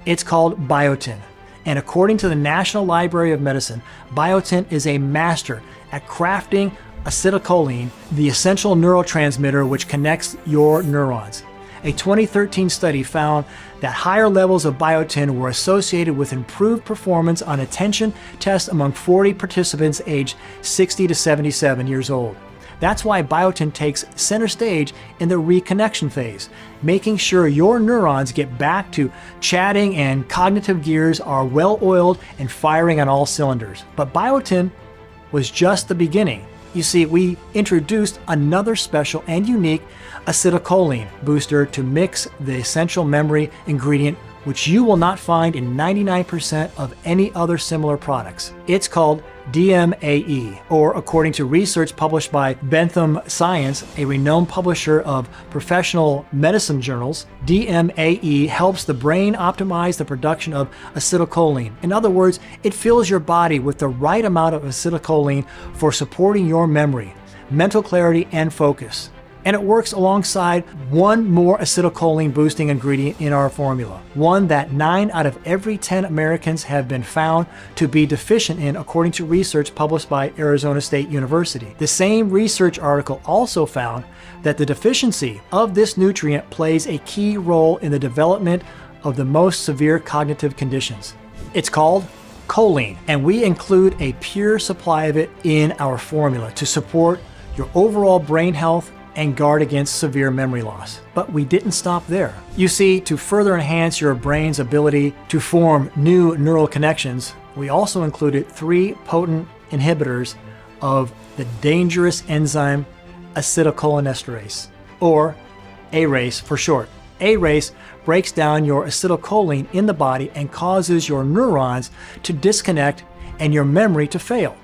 It's called biotin. And according to the National Library of Medicine, biotin is a master at crafting acetylcholine, the essential neurotransmitter which connects your neurons. A 2013 study found that higher levels of biotin were associated with improved performance on attention tests among 40 participants aged 60 to 77 years old. That's why biotin takes center stage in the reconnection phase, making sure your neurons get back to chatting and cognitive gears are well-oiled and firing on all cylinders. But biotin was just the beginning. You see, we introduced another special and unique acetylcholine booster to mix the essential memory ingredient, which you will not find in 99% of any other similar products. It's called DMAE, or according to research published by Bentham Science, a renowned publisher of professional medicine journals, DMAE helps the brain optimize the production of acetylcholine. In other words, it fills your body with the right amount of acetylcholine for supporting your memory, mental clarity, and focus. And it works alongside one more acetylcholine boosting ingredient in our formula, one that 9 out of every 10 Americans have been found to be deficient in, according to research published by Arizona State University. The same research article also found that the deficiency of this nutrient plays a key role in the development of the most severe cognitive conditions. It's called choline, and we include a pure supply of it in our formula to support your overall brain health and guard against severe memory loss. But we didn't stop there. You see, to further enhance your brain's ability to form new neural connections, we also included 3 potent inhibitors of the dangerous enzyme acetylcholinesterase, or ARACE for short. ARACE breaks down your acetylcholine in the body and causes your neurons to disconnect and your memory to fail.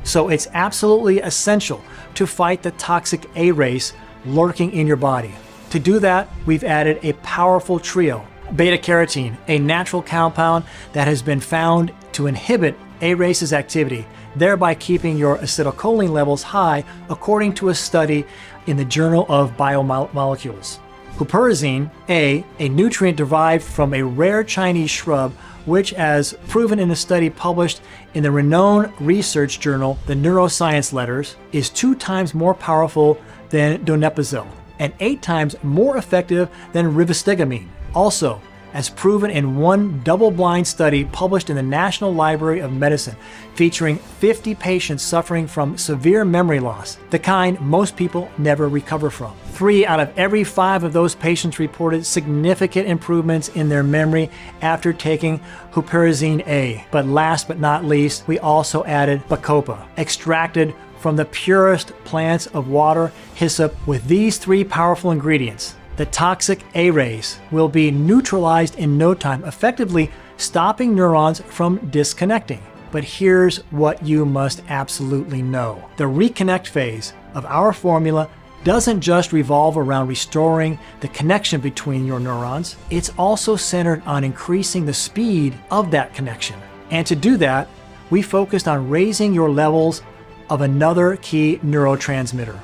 So it's absolutely essential to fight the toxic ARACE lurking in your body. To do that, we've added a powerful trio. Beta-carotene, a natural compound that has been found to inhibit ARACE's activity, thereby keeping your acetylcholine levels high, according to a study in the Journal of Biomolecules. Huperazine, a nutrient derived from a rare Chinese shrub, which, as proven in a study published in the renowned research journal, the Neuroscience Letters, is 2 times more powerful than donepezil and 8 times more effective than rivastigmine. Also, as proven in one double-blind study published in the National Library of Medicine, featuring 50 patients suffering from severe memory loss, the kind most people never recover from. 3 out of every 5 of those patients reported significant improvements in their memory after taking huperazine A. But last but not least, we also added bacopa, extracted from the purest plants of water, hyssop. With these 3 powerful ingredients, the toxic ARACE will be neutralized in no time, effectively stopping neurons from disconnecting. But here's what you must absolutely know. The reconnect phase of our formula doesn't just revolve around restoring the connection between your neurons, it's also centered on increasing the speed of that connection. And to do that, we focused on raising your levels of another key neurotransmitter,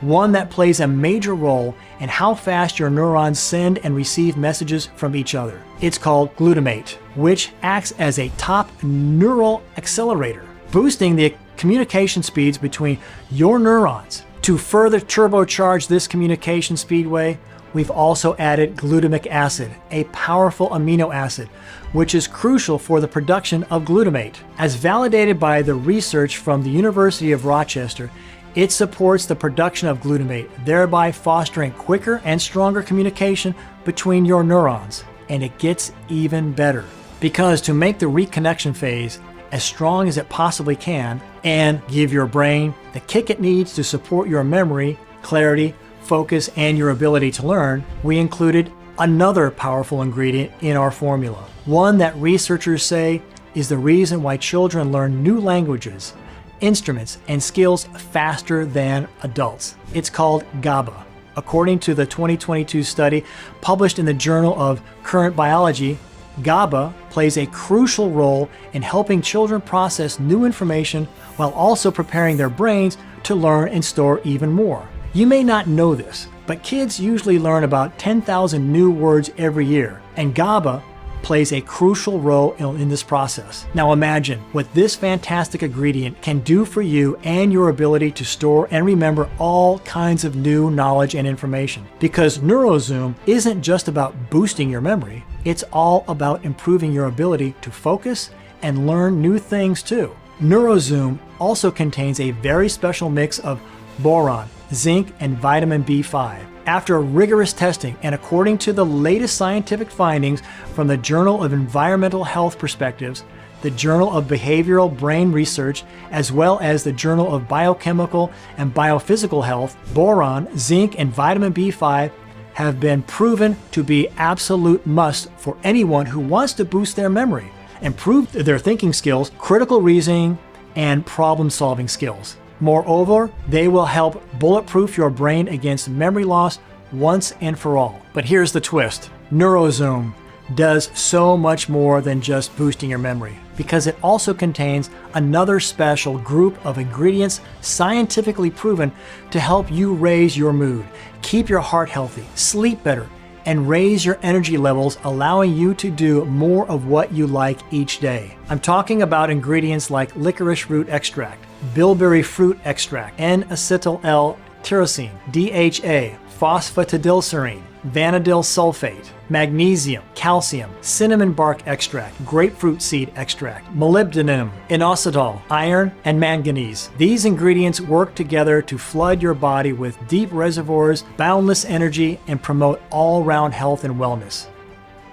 one that plays a major role in how fast your neurons send and receive messages from each other. It's called glutamate, which acts as a top neural accelerator, boosting the communication speeds between your neurons. To further turbocharge this communication speedway, we've also added glutamic acid, a powerful amino acid, which is crucial for the production of glutamate. As validated by the research from the University of Rochester, it supports the production of glutamate, thereby fostering quicker and stronger communication between your neurons. And it gets even better, because to make the reconnection phase as strong as it possibly can and give your brain the kick it needs to support your memory, clarity, focus, and your ability to learn, we included another powerful ingredient in our formula, one that researchers say is the reason why children learn new languages, instruments, and skills faster than adults. It's called GABA. According to the 2022 study published in the Journal of Current Biology, GABA plays a crucial role in helping children process new information while also preparing their brains to learn and store even more. You may not know this, but kids usually learn about 10,000 new words every year, and GABA plays a crucial role in this process. Now imagine what this fantastic ingredient can do for you and your ability to store and remember all kinds of new knowledge and information. Because Neurozoom isn't just about boosting your memory, it's all about improving your ability to focus and learn new things too. Neurozoom also contains a very special mix of boron, zinc, and vitamin B5. After rigorous testing and according to the latest scientific findings from the Journal of Environmental Health Perspectives, the Journal of Behavioral Brain Research, as well as the Journal of Biochemical and Biophysical Health, boron, zinc, and vitamin B5 have been proven to be absolute must for anyone who wants to boost their memory, improve their thinking skills, critical reasoning, and problem-solving skills. Moreover, they will help bulletproof your brain against memory loss once and for all. But here's the twist. Neurozoom does so much more than just boosting your memory, because it also contains another special group of ingredients scientifically proven to help you raise your mood, keep your heart healthy, sleep better, and raise your energy levels, allowing you to do more of what you like each day. I'm talking about ingredients like licorice root extract, bilberry fruit extract, N-acetyl L-tyrosine, DHA, phosphatidylserine, vanadyl sulfate, magnesium, calcium, cinnamon bark extract, grapefruit seed extract, molybdenum, inositol, iron, and manganese. These ingredients work together to flood your body with deep reservoirs, boundless energy, and promote all-round health and wellness.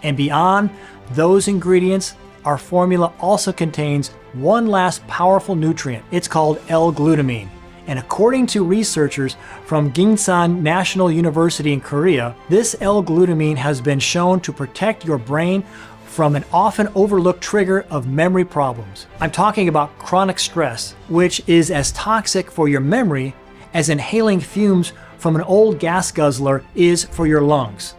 And beyond those ingredients, our formula also contains one last powerful nutrient. It's called L-glutamine. And according to researchers from Gingsan National University in Korea, this L-glutamine has been shown to protect your brain from an often overlooked trigger of memory problems. I'm talking about chronic stress, which is as toxic for your memory as inhaling fumes from an old gas guzzler is for your lungs.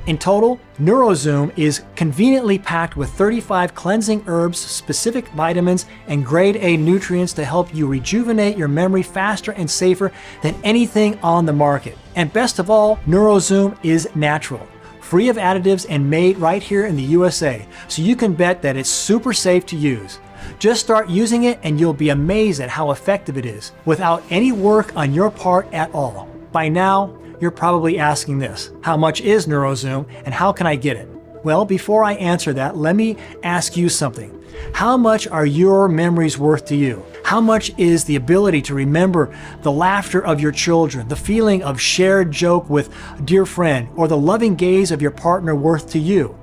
In total, Neurozoom is conveniently packed with 35 cleansing herbs, specific vitamins, and grade A nutrients to help you rejuvenate your memory faster and safer than anything on the market. And best of all, Neurozoom is natural, free of additives and made right here in the USA, so you can bet that it's super safe to use. Just start using it and you'll be amazed at how effective it is, without any work on your part at all. By now, you're probably asking this: how much is Neurozoom and how can I get it? Well, before I answer that, let me ask you something. How much are your memories worth to you? How much is the ability to remember the laughter of your children, the feeling of shared joke with a dear friend, or the loving gaze of your partner worth to you?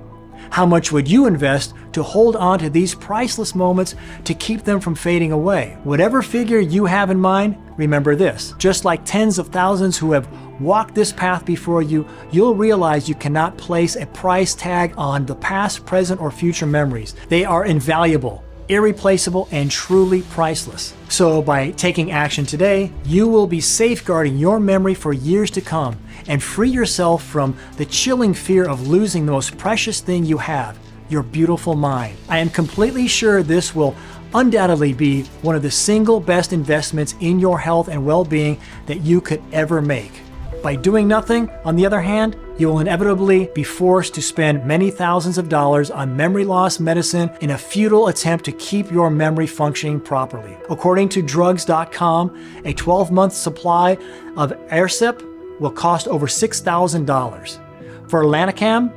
How much would you invest to hold on to these priceless moments to keep them from fading away? Whatever figure you have in mind, remember this: just like tens of thousands who have walked this path before you, you'll realize you cannot place a price tag on the past, present, or future memories. They are invaluable, irreplaceable, and truly priceless. So by taking action today, you will be safeguarding your memory for years to come and free yourself from the chilling fear of losing the most precious thing you have, your beautiful mind. I am completely sure this will undoubtedly be one of the single best investments in your health and well-being that you could ever make. By doing nothing, on the other hand, you will inevitably be forced to spend many thousands of dollars on memory loss medicine in a futile attempt to keep your memory functioning properly. According to drugs.com, a 12-month supply of Aircep will cost over $6,000. For Lanacam,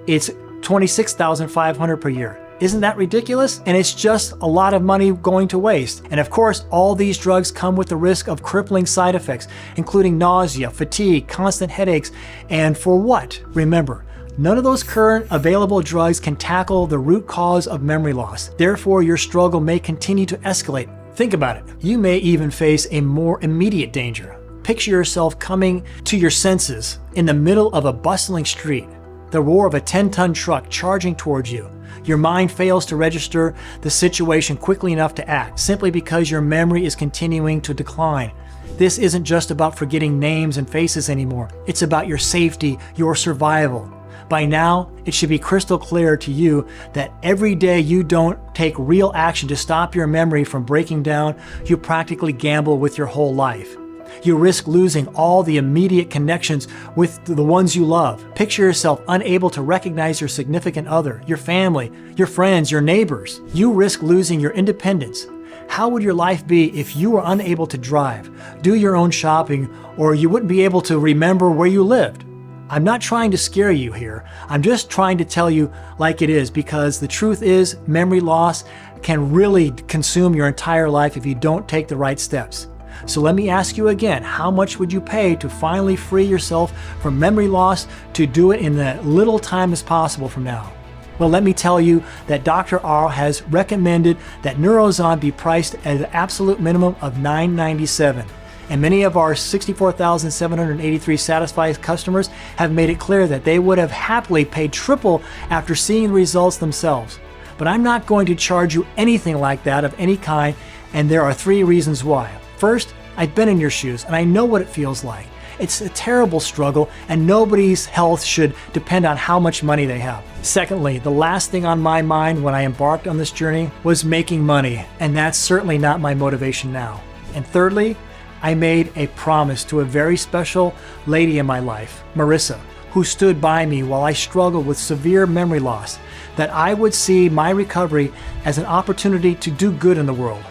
it's $26,500 per year. Isn't that ridiculous? And it's just a lot of money going to waste. And of course, all these drugs come with the risk of crippling side effects, including nausea, fatigue, constant headaches, and for what? Remember, none of those current available drugs can tackle the root cause of memory loss. Therefore, your struggle may continue to escalate. Think about it. You may even face a more immediate danger. Picture yourself coming to your senses in the middle of a bustling street, the roar of a 10-ton truck charging towards you. Your mind fails to register the situation quickly enough to act, simply because your memory is continuing to decline. This isn't just about forgetting names and faces anymore. It's about your safety, your survival. By now, it should be crystal clear to you that every day you don't take real action to stop your memory from breaking down, you practically gamble with your whole life. You risk losing all the immediate connections with the ones you love. Picture yourself unable to recognize your significant other, your family, your friends, your neighbors. You risk losing your independence. How would your life be if you were unable to drive, do your own shopping, or you wouldn't be able to remember where you lived? I'm not trying to scare you here. I'm just trying to tell you like it is, because the truth is, memory loss can really consume your entire life if you don't take the right steps. So let me ask you again, how much would you pay to finally free yourself from memory loss, to do it in as little time as possible from now? Well, let me tell you that Dr. R has recommended that Neurozoom be priced at an absolute minimum of $997. And many of our 64,783 satisfied customers have made it clear that they would have happily paid triple after seeing the results themselves. But I'm not going to charge you anything like that of any kind, and there are 3 reasons why. First, I've been in your shoes and I know what it feels like. It's a terrible struggle, and nobody's health should depend on how much money they have. Secondly, the last thing on my mind when I embarked on this journey was making money, and that's certainly not my motivation now. And thirdly, I made a promise to a very special lady in my life, Marissa, who stood by me while I struggled with severe memory loss, that I would see my recovery as an opportunity to do good in the world.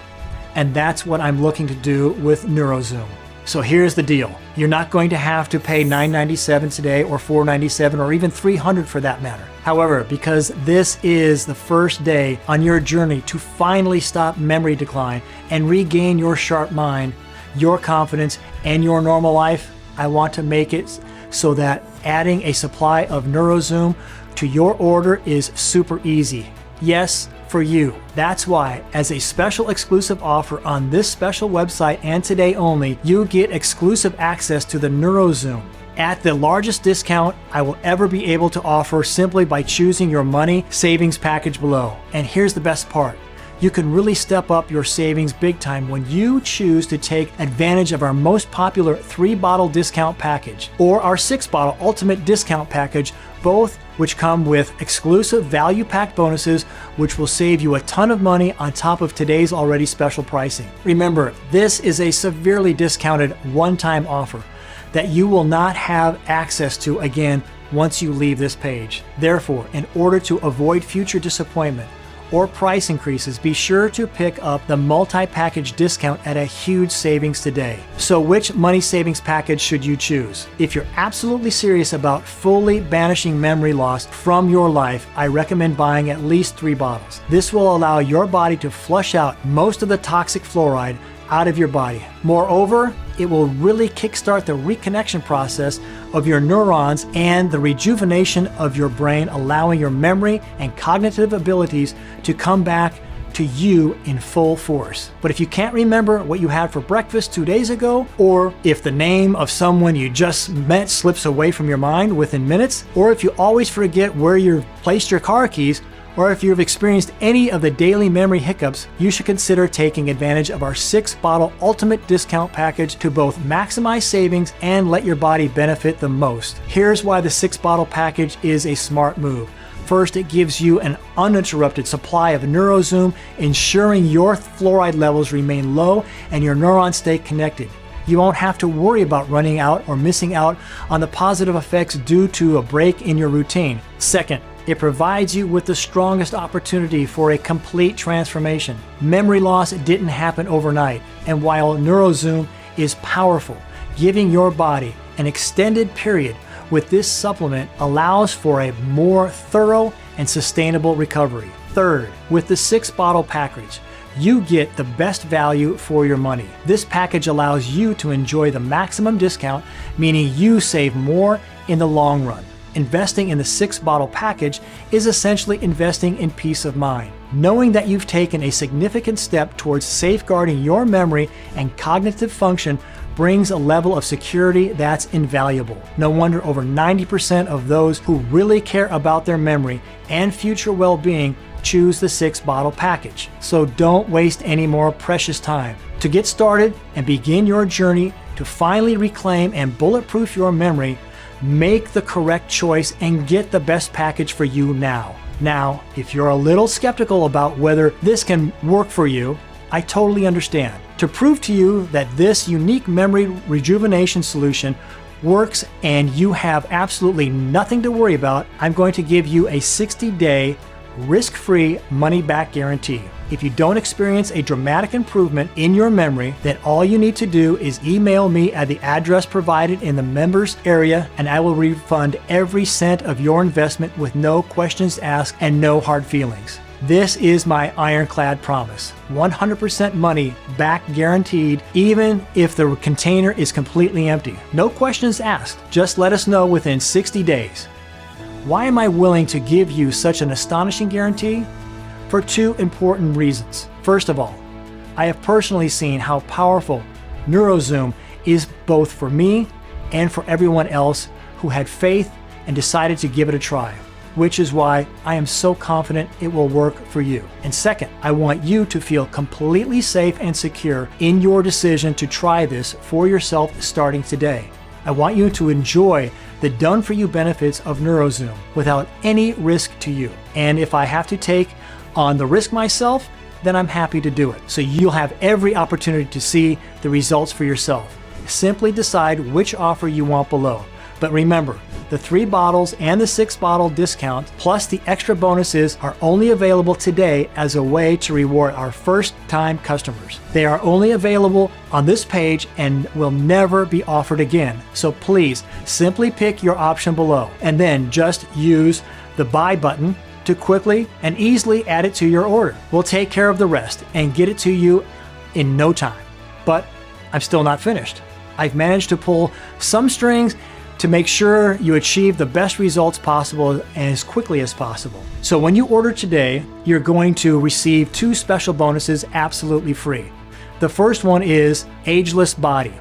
And that's what I'm looking to do with Neurozoom. So here's the deal. You're not going to have to pay $997 today, or $497, or even $300 for that matter. However, because this is the first day on your journey to finally stop memory decline and regain your sharp mind, your confidence, and your normal life, I want to make it so that adding a supply of Neurozoom to your order is super easy. Yes, for you. That's why, as a special exclusive offer on this special website and today only, you get exclusive access to the Neurozoom at the largest discount I will ever be able to offer simply by choosing your money savings package below. And here's the best part. You can really step up your savings big time when you choose to take advantage of our most popular 3-bottle discount package or our 6-bottle ultimate discount package, both which come with exclusive value-packed bonuses which will save you a ton of money on top of today's already special pricing. Remember, this is a severely discounted one-time offer that you will not have access to again once you leave this page. Therefore, in order to avoid future disappointment or price increases, be sure to pick up the multi-package discount at a huge savings today. So which money savings package should you choose? If you're absolutely serious about fully banishing memory loss from your life, I recommend buying at least 3 bottles. This will allow your body to flush out most of the toxic fluoride out of your body. Moreover, it will really kickstart the reconnection process of your neurons and the rejuvenation of your brain, allowing your memory and cognitive abilities to come back to you in full force. But if you can't remember what you had for breakfast 2 days ago, or if the name of someone you just met slips away from your mind within minutes, or if you always forget where you've placed your car keys, or if you've experienced any of the daily memory hiccups, you should consider taking advantage of our 6-bottle ultimate discount package to both maximize savings and let your body benefit the most. Here's why the 6-bottle package is a smart move. First, it gives you an uninterrupted supply of Neurozoom, ensuring your fluoride levels remain low and your neurons stay connected. You won't have to worry about running out or missing out on the positive effects due to a break in your routine. Second, it provides you with the strongest opportunity for a complete transformation. Memory loss didn't happen overnight, and while Neurozoom is powerful, giving your body an extended period with this supplement allows for a more thorough and sustainable recovery. Third, with the 6-bottle package, you get the best value for your money. This package allows you to enjoy the maximum discount, meaning you save more in the long run. Investing in the 6-bottle package is essentially investing in peace of mind, knowing that you've taken a significant step towards safeguarding your memory and cognitive function brings a level of security that's invaluable. No wonder over 90% of those who really care about their memory and future well-being choose the 6-bottle package. So don't waste any more precious time. To get started and begin your journey to finally reclaim and bulletproof your memory, make the correct choice and get the best package for you now. Now, if you're a little skeptical about whether this can work for you, I totally understand. To prove to you that this unique memory rejuvenation solution works and you have absolutely nothing to worry about, I'm going to give you a 60-day risk-free money-back guarantee. If you don't experience a dramatic improvement in your memory, then all you need to do is email me at the address provided in the members area and I will refund every cent of your investment with no questions asked and no hard feelings. This is my ironclad promise. 100% money back guaranteed, even if the container is completely empty. No questions asked. Just let us know within 60 days. Why am I willing to give you such an astonishing guarantee? For 2 important reasons. First of all, I have personally seen how powerful Neurozoom is both for me and for everyone else who had faith and decided to give it a try, which is why I am so confident it will work for you. And second, I want you to feel completely safe and secure in your decision to try this for yourself starting today. I want you to enjoy the done-for-you benefits of Neurozoom without any risk to you. And if I have to take on the risk myself, then I'm happy to do it. So you'll have every opportunity to see the results for yourself. Simply decide which offer you want below. But remember, the 3 bottles and the 6-bottle discount plus the extra bonuses are only available today as a way to reward our first-time customers. They are only available on this page and will never be offered again. So please simply pick your option below and then just use the buy button to quickly and easily add it to your order. We'll take care of the rest and get it to you in no time. But I'm still not finished. I've managed to pull some strings to make sure you achieve the best results possible and as quickly as possible. So when you order today, you're going to receive 2 special bonuses absolutely free. The first one is Ageless Body,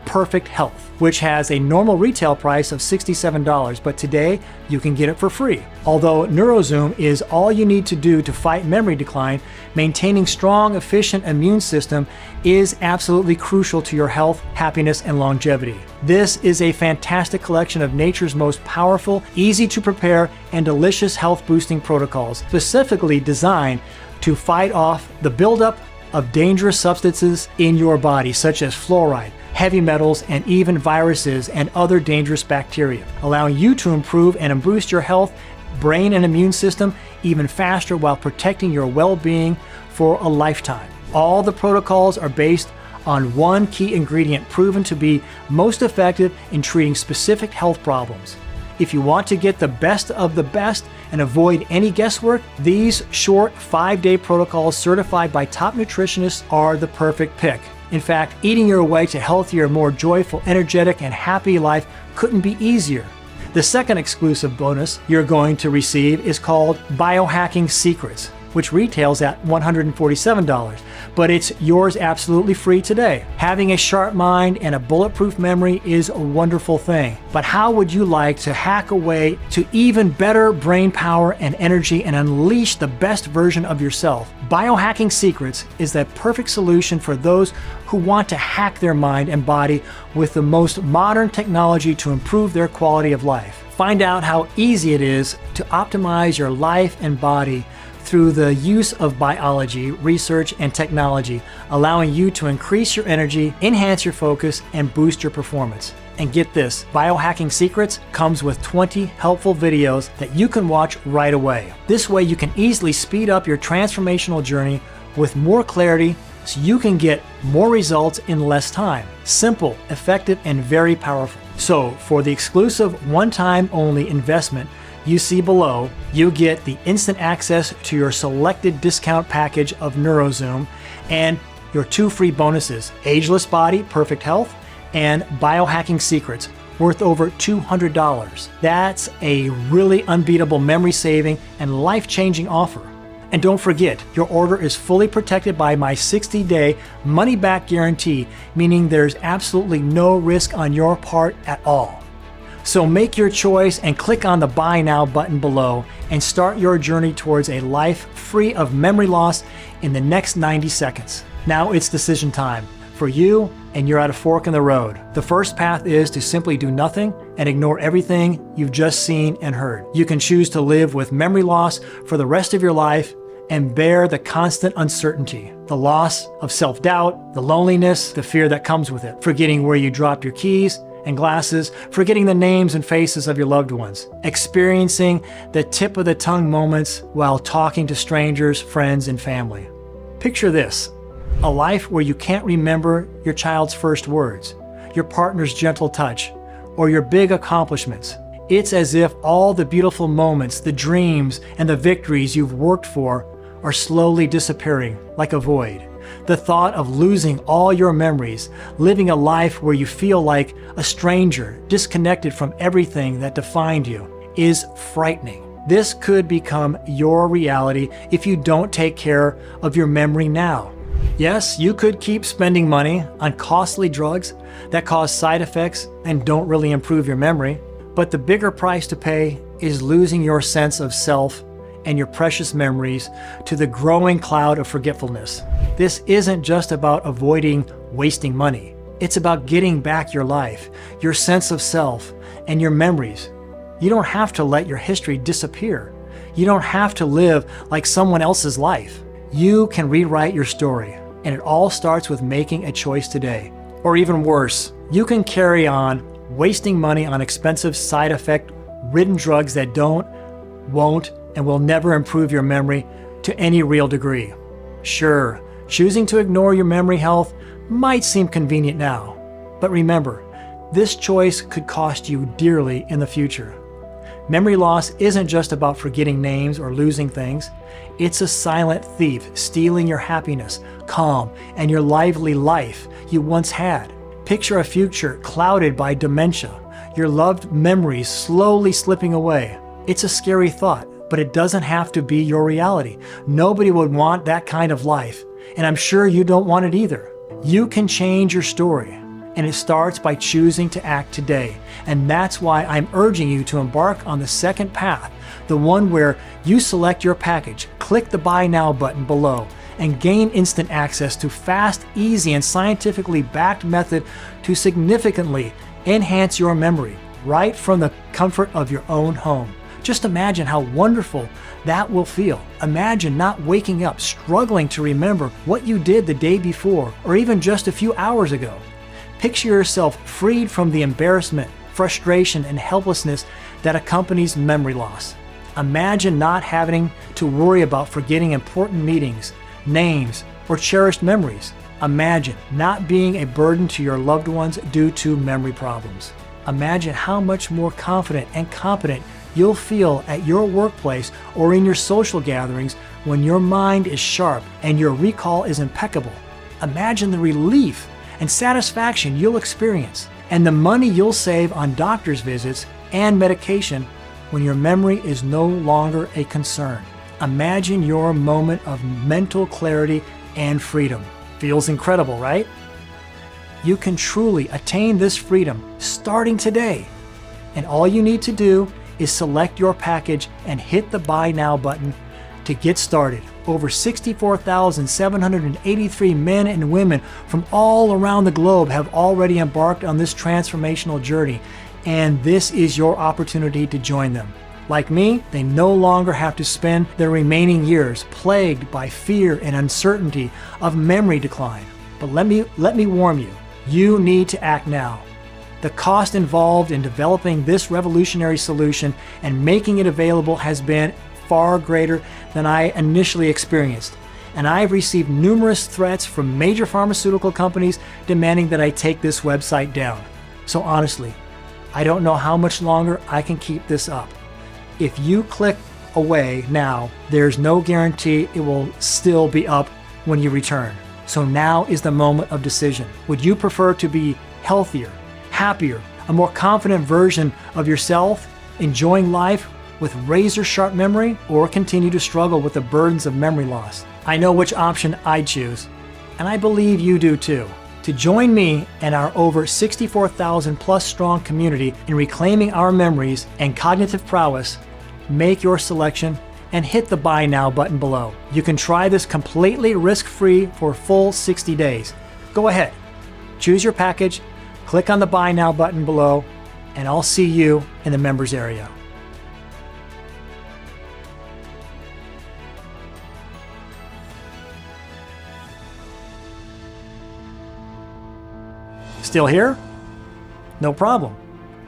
Perfect Health, which has a normal retail price of $67, but today you can get it for free. Although Neurozoom is all you need to do to fight memory decline, maintaining strong, efficient immune system is absolutely crucial to your health, happiness, and longevity. This is a fantastic collection of nature's most powerful, easy to prepare, and delicious health boosting protocols, specifically designed to fight off the buildup of dangerous substances in your body, such as fluoride, heavy metals, and even viruses and other dangerous bacteria, allowing you to improve and boost your health, brain, and immune system even faster while protecting your well-being for a lifetime. All the protocols are based on one key ingredient proven to be most effective in treating specific health problems. If you want to get the best of the best and avoid any guesswork, these short 5-day protocols certified by top nutritionists are the perfect pick. In fact, eating your way to healthier, more joyful, energetic, and happy life couldn't be easier. The second exclusive bonus you're going to receive is called Biohacking Secrets, which retails at $147, but it's yours absolutely free today. Having a sharp mind and a bulletproof memory is a wonderful thing, but how would you like to hack away to even better brain power and energy and unleash the best version of yourself? Biohacking Secrets is the perfect solution for those who want to hack their mind and body with the most modern technology to improve their quality of life. Find out how easy it is to optimize your life and body through the use of biology, research, and technology, allowing you to increase your energy, enhance your focus, and boost your performance. And get this, Biohacking Secrets comes with 20 helpful videos that you can watch right away. This way you can easily speed up your transformational journey with more clarity so you can get more results in less time. Simple, effective, and very powerful. So for the exclusive one-time only investment you see below, you get the instant access to your selected discount package of Neurozoom and your 2 free bonuses, Ageless Body, Perfect Health, and Biohacking Secrets, worth over $200. That's a really unbeatable memory-saving and life-changing offer. And don't forget, your order is fully protected by my 60-day money-back guarantee, meaning there's absolutely no risk on your part at all. So make your choice and click on the Buy Now button below and start your journey towards a life free of memory loss in the next 90 seconds. Now it's decision time for you, and you're at a fork in the road. The first path is to simply do nothing and ignore everything you've just seen and heard. You can choose to live with memory loss for the rest of your life and bear the constant uncertainty, the loss of self-doubt, the loneliness, the fear that comes with it, forgetting where you dropped your keys and glasses, forgetting the names and faces of your loved ones, experiencing the tip of the tongue moments while talking to strangers, friends, and family. Picture this, a life where you can't remember your child's first words, your partner's gentle touch, or your big accomplishments. It's as if all the beautiful moments, the dreams, and the victories you've worked for are slowly disappearing like a void. The thought of losing all your memories, living a life where you feel like a stranger, disconnected from everything that defined you, is frightening. This could become your reality if you don't take care of your memory now. Yes, you could keep spending money on costly drugs that cause side effects and don't really improve your memory, but the bigger price to pay is losing your sense of self and your precious memories to the growing cloud of forgetfulness. This isn't just about avoiding wasting money. It's about getting back your life, your sense of self, and your memories. You don't have to let your history disappear. You don't have to live like someone else's life. You can rewrite your story, and it all starts with making a choice today. Or even worse, you can carry on wasting money on expensive side effect-ridden drugs that won't, and will never improve your memory to any real degree. Sure, choosing to ignore your memory health might seem convenient now, but remember, this choice could cost you dearly in the future. Memory loss isn't just about forgetting names or losing things. It's a silent thief stealing your happiness, calm, and your lively life you once had. Picture a future clouded by dementia, your loved memories slowly slipping away. It's a scary thought, but it doesn't have to be your reality. Nobody would want that kind of life, and I'm sure you don't want it either. You can change your story, and it starts by choosing to act today. And that's why I'm urging you to embark on the second path, the one where you select your package, click the Buy Now button below, and gain instant access to fast, easy, and scientifically backed method to significantly enhance your memory right from the comfort of your own home. Just imagine how wonderful that will feel. Imagine not waking up struggling to remember what you did the day before or even just a few hours ago. Picture yourself freed from the embarrassment, frustration, and helplessness that accompanies memory loss. Imagine not having to worry about forgetting important meetings, names, or cherished memories. Imagine not being a burden to your loved ones due to memory problems. Imagine how much more confident and competent you'll feel at your workplace or in your social gatherings when your mind is sharp and your recall is impeccable. Imagine the relief and satisfaction you'll experience and the money you'll save on doctor's visits and medication when your memory is no longer a concern. Imagine your moment of mental clarity and freedom. Feels incredible, right? You can truly attain this freedom starting today. And all you need to do is select your package and hit the Buy Now button to get started. Over 64,783 men and women from all around the globe have already embarked on this transformational journey, and this is your opportunity to join them. Like me, they no longer have to spend their remaining years plagued by fear and uncertainty of memory decline. But let me warn you, you need to act now. The cost involved in developing this revolutionary solution and making it available has been far greater than I initially experienced. And I've received numerous threats from major pharmaceutical companies demanding that I take this website down. So honestly, I don't know how much longer I can keep this up. If you click away now, there's no guarantee it will still be up when you return. So now is the moment of decision. Would you prefer to be healthier, happier, a more confident version of yourself, enjoying life with razor-sharp memory, or continue to struggle with the burdens of memory loss? I know which option I'd choose, and I believe you do too. To join me and our over 64,000 plus strong community in reclaiming our memories and cognitive prowess, make your selection and hit the Buy Now button below. You can try this completely risk-free for a full 60 days. Go ahead, choose your package, click on the Buy Now button below, and I'll see you in the members area. Still here? No problem.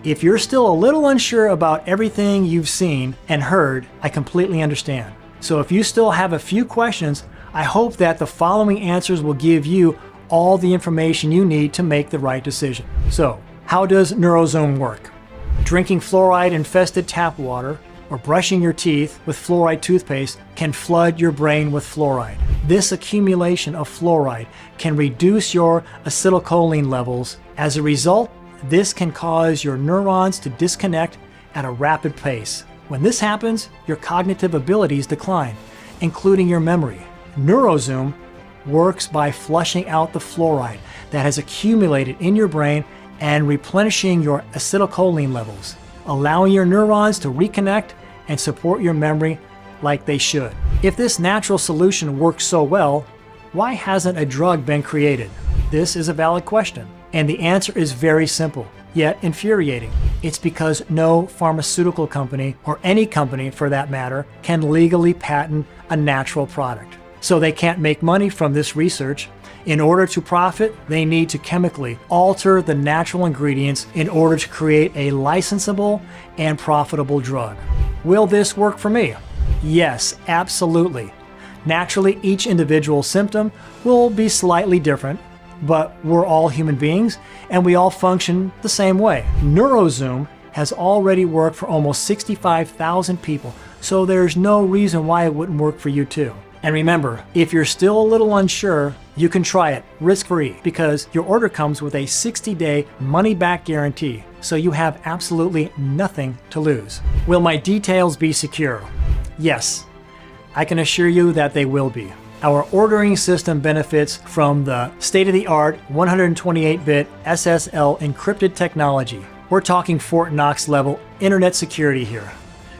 If you're still a little unsure about everything you've seen and heard, I completely understand. So if you still have a few questions, I hope that the following answers will give you all the information you need to make the right decision. So, how does Neurozoom work? Drinking fluoride-infested tap water or brushing your teeth with fluoride toothpaste can flood your brain with fluoride. This accumulation of fluoride can reduce your acetylcholine levels. As a result, this can cause your neurons to disconnect at a rapid pace. When this happens, your cognitive abilities decline, including your memory. Neurozoom works by flushing out the fluoride that has accumulated in your brain and replenishing your acetylcholine levels, allowing your neurons to reconnect and support your memory like they should. If this natural solution works so well, why hasn't a drug been created? This is a valid question, and the answer is very simple, yet infuriating. It's because no pharmaceutical company, or any company for that matter, can legally patent a natural product. So they can't make money from this research. In order to profit, they need to chemically alter the natural ingredients in order to create a licensable and profitable drug. Will this work for me? Yes, absolutely. Naturally, each individual symptom will be slightly different, but we're all human beings and we all function the same way. Neurozoom has already worked for almost 65,000 people, so there's no reason why it wouldn't work for you too. And remember, if you're still a little unsure, you can try it risk-free because your order comes with a 60-day money-back guarantee. so you have absolutely nothing to lose. Will my details be secure? Yes, I can assure you that they will be. Our ordering system benefits from the state-of-the-art 128-bit SSL encrypted technology. We're talking Fort Knox level internet security here.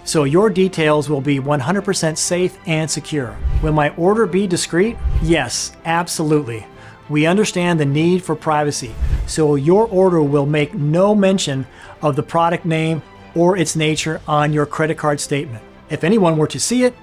So your details will be 100% safe and secure. Will my order be discreet? Yes, absolutely. We understand the need for privacy, so your order will make no mention of the product name or its nature on your credit card statement. If anyone were to see it,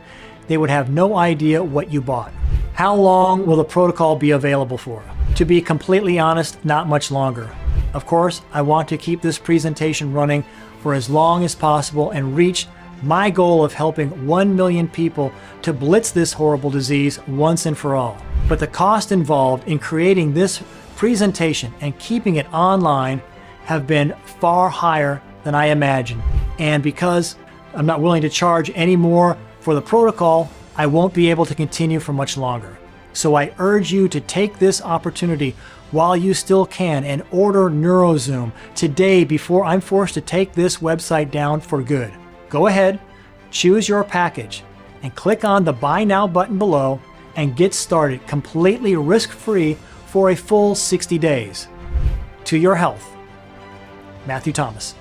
they would have no idea what you bought. How long will the protocol be available for? To be completely honest, not much longer. Of course, I want to keep this presentation running for as long as possible and reach my goal of helping 1 million people to blitz this horrible disease once and for all. But the cost involved in creating this presentation and keeping it online have been far higher than I imagined. And because I'm not willing to charge any more for the protocol, I won't be able to continue for much longer. So I urge you to take this opportunity while you still can and order Neurozoom today before I'm forced to take this website down for good. Go ahead, choose your package, and click on the Buy Now button below and get started completely risk-free for a full 60 days. To your health, Matthew Thomas.